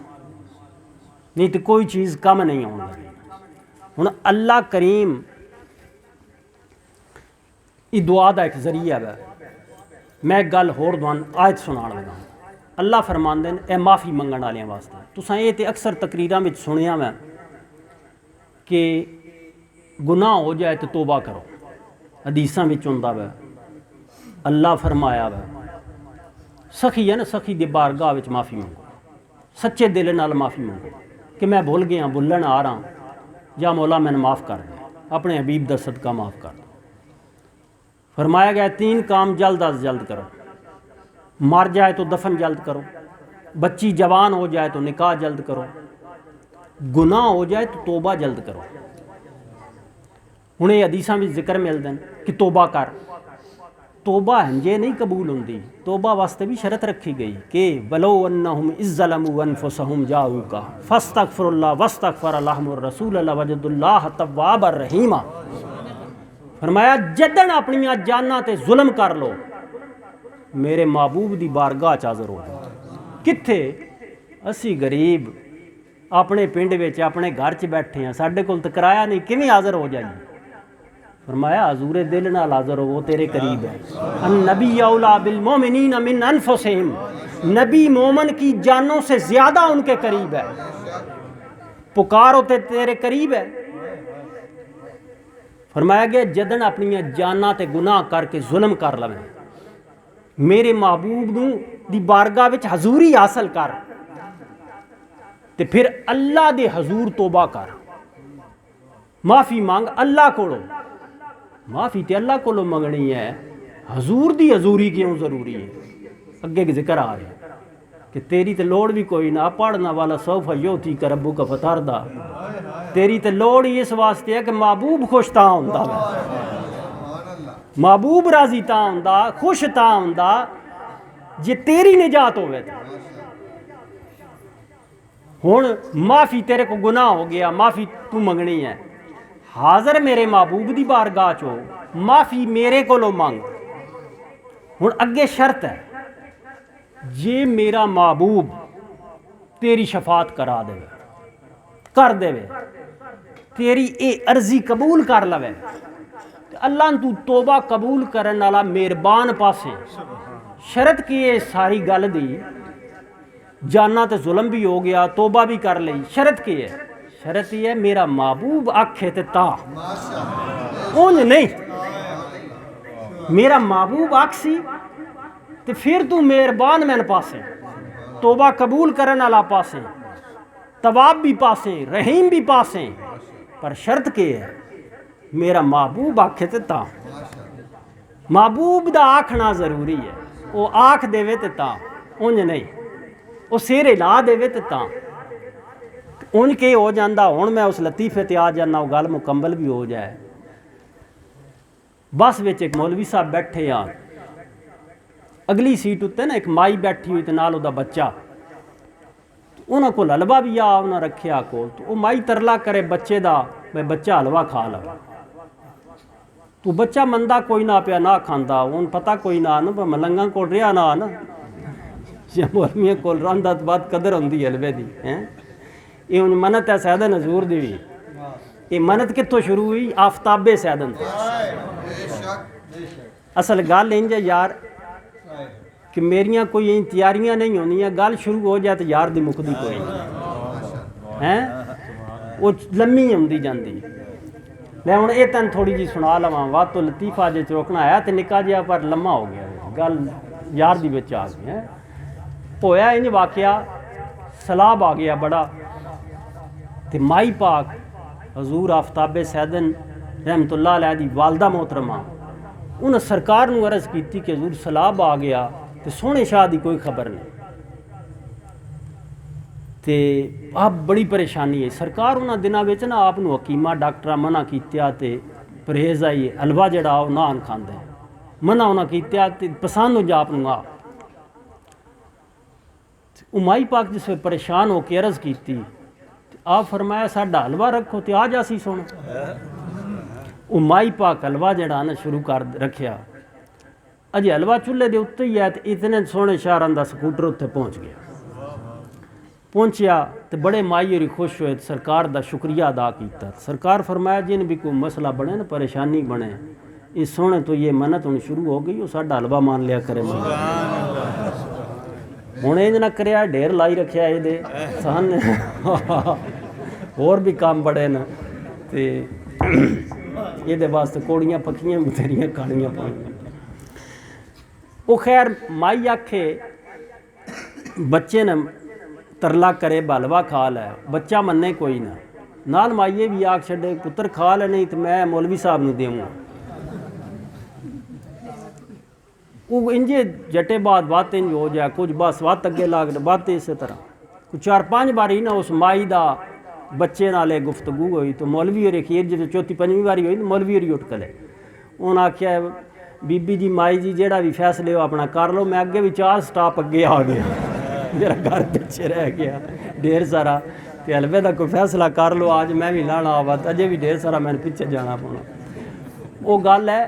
नहीं तो कोई चीज़ कम नहीं होने दें। हुण अल्लाह करीम ये दुआ का एक जरिया है। मैं एक गल होर दुआन आयत सुनाण लगा। अल्लाह फरमांदे ने ए माफ़ी मंगण वालियां वास्ते। तुसां ये तो अक्सर तकरीरां में सुनिया मैं कि गुनाह हो जाए तो तोबा करो, हदीसां में हुंदा वै। अल्लाह फरमाया वै सखी है ना, सखी दे बारगाह विच माफ़ी मंगो, सच्चे दिल नाल माफ़ी मंगो कि मैं भुल गया, भुलण आ रहा, या मौला मैंने माफ़ कर दे, अपने हबीब दा सदका माफ़ कर दो। फरमाया गया 3 काम जल्द अज जल्द करो। मर जाए तो दफन जल्द करो, बच्ची जवान हो जाए तो निकाह जल्द करो, गुनाह हो जाए तो तोबा जल्द करो। हुणे हदीसां विच जिक्र मिलदे हैं कि तोबा कर। तोबा हंजे नहीं कबूल होंदी, तोबा वास्ते भी शरत रखी गई कि वलो अन्नहुम इज़्ज़लमू अनफुसहुम जाऊका फस्तगफिरुल्लाह वस्तगफर लहुमुर रसूल वजदुल्लाह तव्वाबर रहीमा। फरमाया जदन अपनियां जानां ते जुल्म कर लो, मेरे महबूब दी बारगाह च हाज़र हो जाओ। कित्थे असी गरीब अपने पिंड विच अपने घर च बैठे हैं, साडे कोल तो किराया नहीं, किवें हाज़र हो जाइए। फरमाया हजूरे दिल नाल हाज़र हो, वो तेरे करीब है। अन नबी औला बिल मोमिनीन मिन अनफुसिहिम, नबी मोमन की जानों से ज़्यादा उनके करीब है। पुकारो ते तेरे करीब है। फरमाया गया जदन अपनी जाना ते गुनाह करके जुल्म कर लवें, मेरे महबूब नूं दी बारगाह विच हजूरी हासिल कर ते फिर अल्लाह दे हजूर तोबा कर, माफ़ी मंग अल्लाह कोलों। माफ़ी तो अल्लाह कोलों मंगनी है, हजूर दी हजूरी क्यों ज़रूरी है? अगे जिक्र आ रहा है कि तेरी तो लोड़ भी कोई ना, पढ़ना वाला सौफा योती कर रब्बू का फतारदा। तेरी तो लोड़ ही इस वास्ते है कि महबूब खुश तां हुंदा वा, महबूब राजी तां हुंदा, खुश तां हुंदा जे तेरी निजात होवे। हुण माफ़ी तेरे को गुनाह हो गया, माफ़ी तू मंगनी है, हाज़र मेरे महबूब दी बारगाह चो माफ़ी मेरे कोलों मंग। हुण अगे शर्त है, जे मेरा महबूब तेरी शफात करा देवे, कर देवे, तेरी ये अर्जी कबूल कर लवे, तो अल्लाह तू तोबा कबूल करने वाला मेहरबान पासे। शरत की है सारी गल दी, जाना तो जुल्म भी हो गया, तोबा भी कर ली, शरत की है? शरत यह है मेरा महबूब आखे ते ता, उंज नहीं। मेरा महबूब आखसी तो फिर तू मेहरबान मैन पासे, तोबा कबूल करने वाला पासे, तवाब भी पासे, रहीम भी पासे। पर शर्त के है मेरा महबूब आखे ते ता। महबूब दा आखना जरूरी है, वो आख देवे ते ता, उंज नहीं। वो सिर हिला देवे ते ता। उंज के हो जाता। हुण मैं उस लतीफे ते आ जाना, वो गल मुकम्मल भी हो जाए। बस विच एक मौलवी साहब बैठे आ, अगली सीट उत्ते ना एक माई बैठी हुई ते नाल उहदा बच्चा, उन्हां कोल हलवा भी आ उन्हां रखिया कोल। तो वो माई तरला करे बच्चे दा, भाई बच्चा हलवा खा लवे। तू बच्चा मंदा कोई ना पिया ना खांदा, हुण पता कोई ना ना मलंगा कोल रिहा ना ना, या मौलवियां कोल रहिंदा तो बाद कदर हुंदी हलवे दी हैं। ये हुण मनत है सैयदन हजूर दी भी। ये मनत कित्थों शुरू हुई? आफ्ताबे सैयदन। असल गल इंज यार कि मेरियां कोई तैयारियां नहीं होनियां, गल शुरू हो जाए तो यार दी मुकदी कोई नहीं हैं, वो लम्मी आउंदी जांदी। मैं हुण ये तैन थोड़ी जी सुना लवां, वाद तो लतीफा जे चौकना आया तो निक्का जिहा पर लम्मा हो गया, गल यार दी विच आ गई है। होया इंज वाकया, सलाब आ गया बड़ा, ते माई पाक हजूर आफ्ताबे सैयदन रहमतुल्लाह अलैह दी वालदा मोहतरमा, उन्हें सरकार नूं अर्ज़ की कि हजूर सलाब आ गया तो सोहने शाह की कोई खबर नहीं, तो आप बड़ी परेशानी है। सरकार उन्होंने दिनों में ना आप हकीमा डॉक्टर मना किया, तो परहेज आई हलवा जड़ा वो नान खाते मना उन्हें किया, पसंद हो जा आप आ। माई पाक जिस परेशान होकर अर्ज़ की, आप फरमाया साडा हलवा रखो तो आ जासी सुन। वो माई पाक हलवा जड़ा ना शुरू कर रखिया, अजे हलवा चूल्हे के उत्ते ही है तो इतने सोहने शहरों का स्कूटर उत्थे पहुँच गया। पहुँचया तो बड़े माई होरी खुश होए, सरकार का शुक्रिया अदा किया। सरकार फरमाया जिन भी कोई मसला बने ना, परेशानी बने, इस सोहने तो ये मन्नत हुण शुरू हो गई, वो साडा हलवा मान लिया करे। हुण इंज ना करिया, ढेर लाई रखिया ये सन होर भी काम बड़े न, ते ये वास्ते कोड़ियाँ पक्कियां बथेरियां खानियां पाउंदियां। वो खैर माई आखे बच्चे ने तरला करे हलवा खा लै, बच्चा मन्ने कोई ना, नाल माइये भी आख छे पुत्र खा ले, नहीं तो मैं मौलवी साहब नूं देवां। वो इंजे जटे बाद बात इंज हो जाए, कुछ बस बात अगे लाग बात इस तरह कुछ 4-5 बारी ना उस माई दा बच्चे नाले गुफ्तगू हुई। तो मौलवी होरी खीर जो चौथी 5वीं बारी हुई, तो मौलवी होरी उठ कले उन्हें आख्या बीबी जी माई जी जेड़ा भी फैसले हो अपना कर लो, मैं अगे भी 4 स्टाप अगे आ गया, मेरा घर पीछे रह गया ढेर सारा, तो हलवे का कोई फैसला कर लो, आज मैं भी लाना आवा, अजे भी ढेर सारा मैंने पिछे जाना पौना। वो गल है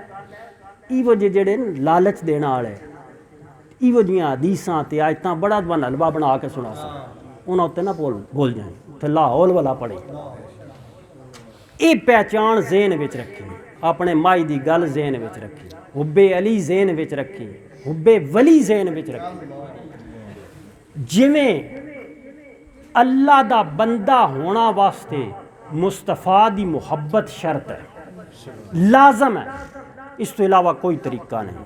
इवो जेड़े लालच देने वाले, इवो जियां हदीसां ते आयतां बड़ा बन हलवा बना के सुना सक, उन्होंने उत्ते ना बोल जाए, उत्थे लाहौल वाला पढ़े। ये पहचान ज़हन विच रखी, अपने माई की गल ज़हन विच रखी, हुब्बे अली ज़हन विच रखी, हुब्बे वली ज़हन विच रखी। जिवें अल्लाह दा बंदा होना वास्ते मुस्तफा दी मुहब्बत शर्त है, लाजम है, इस तो इलावा कोई तरीका नहीं।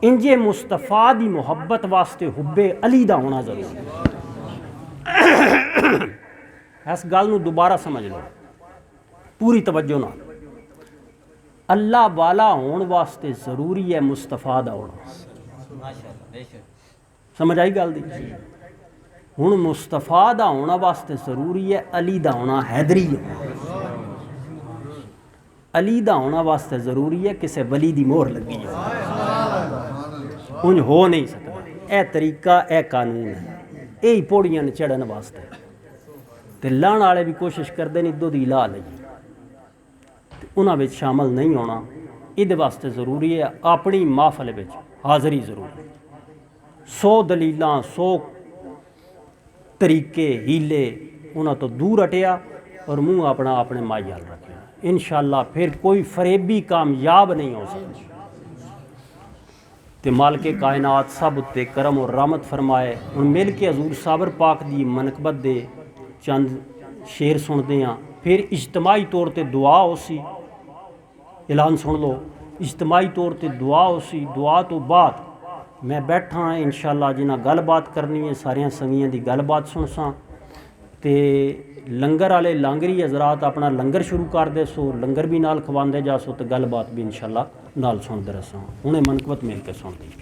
इंजे मुस्तफा दी मुहब्बत वास्ते हुब्बे अली दा होना जरूरी है। इस गल नूं दोबारा समझ लो पूरी तवज्जो नाल। अल्लाह वाला होने वास्ते जरूरी है मुस्तफा दा होना। समझ आई गल दी? हुण मुस्तफा दा होना वास्ते जरूरी है अली दा होना, हैदरी होना। अली दा होना वास्ते जरूरी है किसी वली दी मोहर लगी हो, उंज हो नहीं सकता। यह तरीका, यह कानून है, यही पौड़ियां ने चढ़न वास्ते। तो लाने वाले भी कोशिश करते हैं इदों दी ला लईए, उन्हां विच शामिल नहीं होना। इहदे वास्ते जरूरी है अपनी महफल विच हाज़री जरूरी। 100 दलीलां 100 तरीके हीले उन्हां तो दूर हटिया और मुँह अपना अपने माई हाल रखिया। इंशाअल्लाह फिर कोई फरेबी कामयाब नहीं हो सकती। तो मालिक कायनात सब उत्ते करम और रहमत फरमाए। हुण मिल के हजूर साबर पाक दी मनकबत दे चंद शेर सुनते हैं, फिर इज्तमाही तौर पर दुआ उसी ऐलान सुन लो। इज्तमाही तौर पर दुआ उसी, दुआ तो बाद मैं बैठा हाँ इंशाअल्लाह जिन्हें गलबात करनी है सारिया संगियां दी गलबात सुनसा। तो लंगर वाले लांगरी हजरात अपना लंगर शुरू कर दे सो, लंगर भी नाल खवांदे जा सो, तो गलबात भी इंशाअल्लाह नाल सुनते रहो। हुणे मनकबत मिल के सुनते।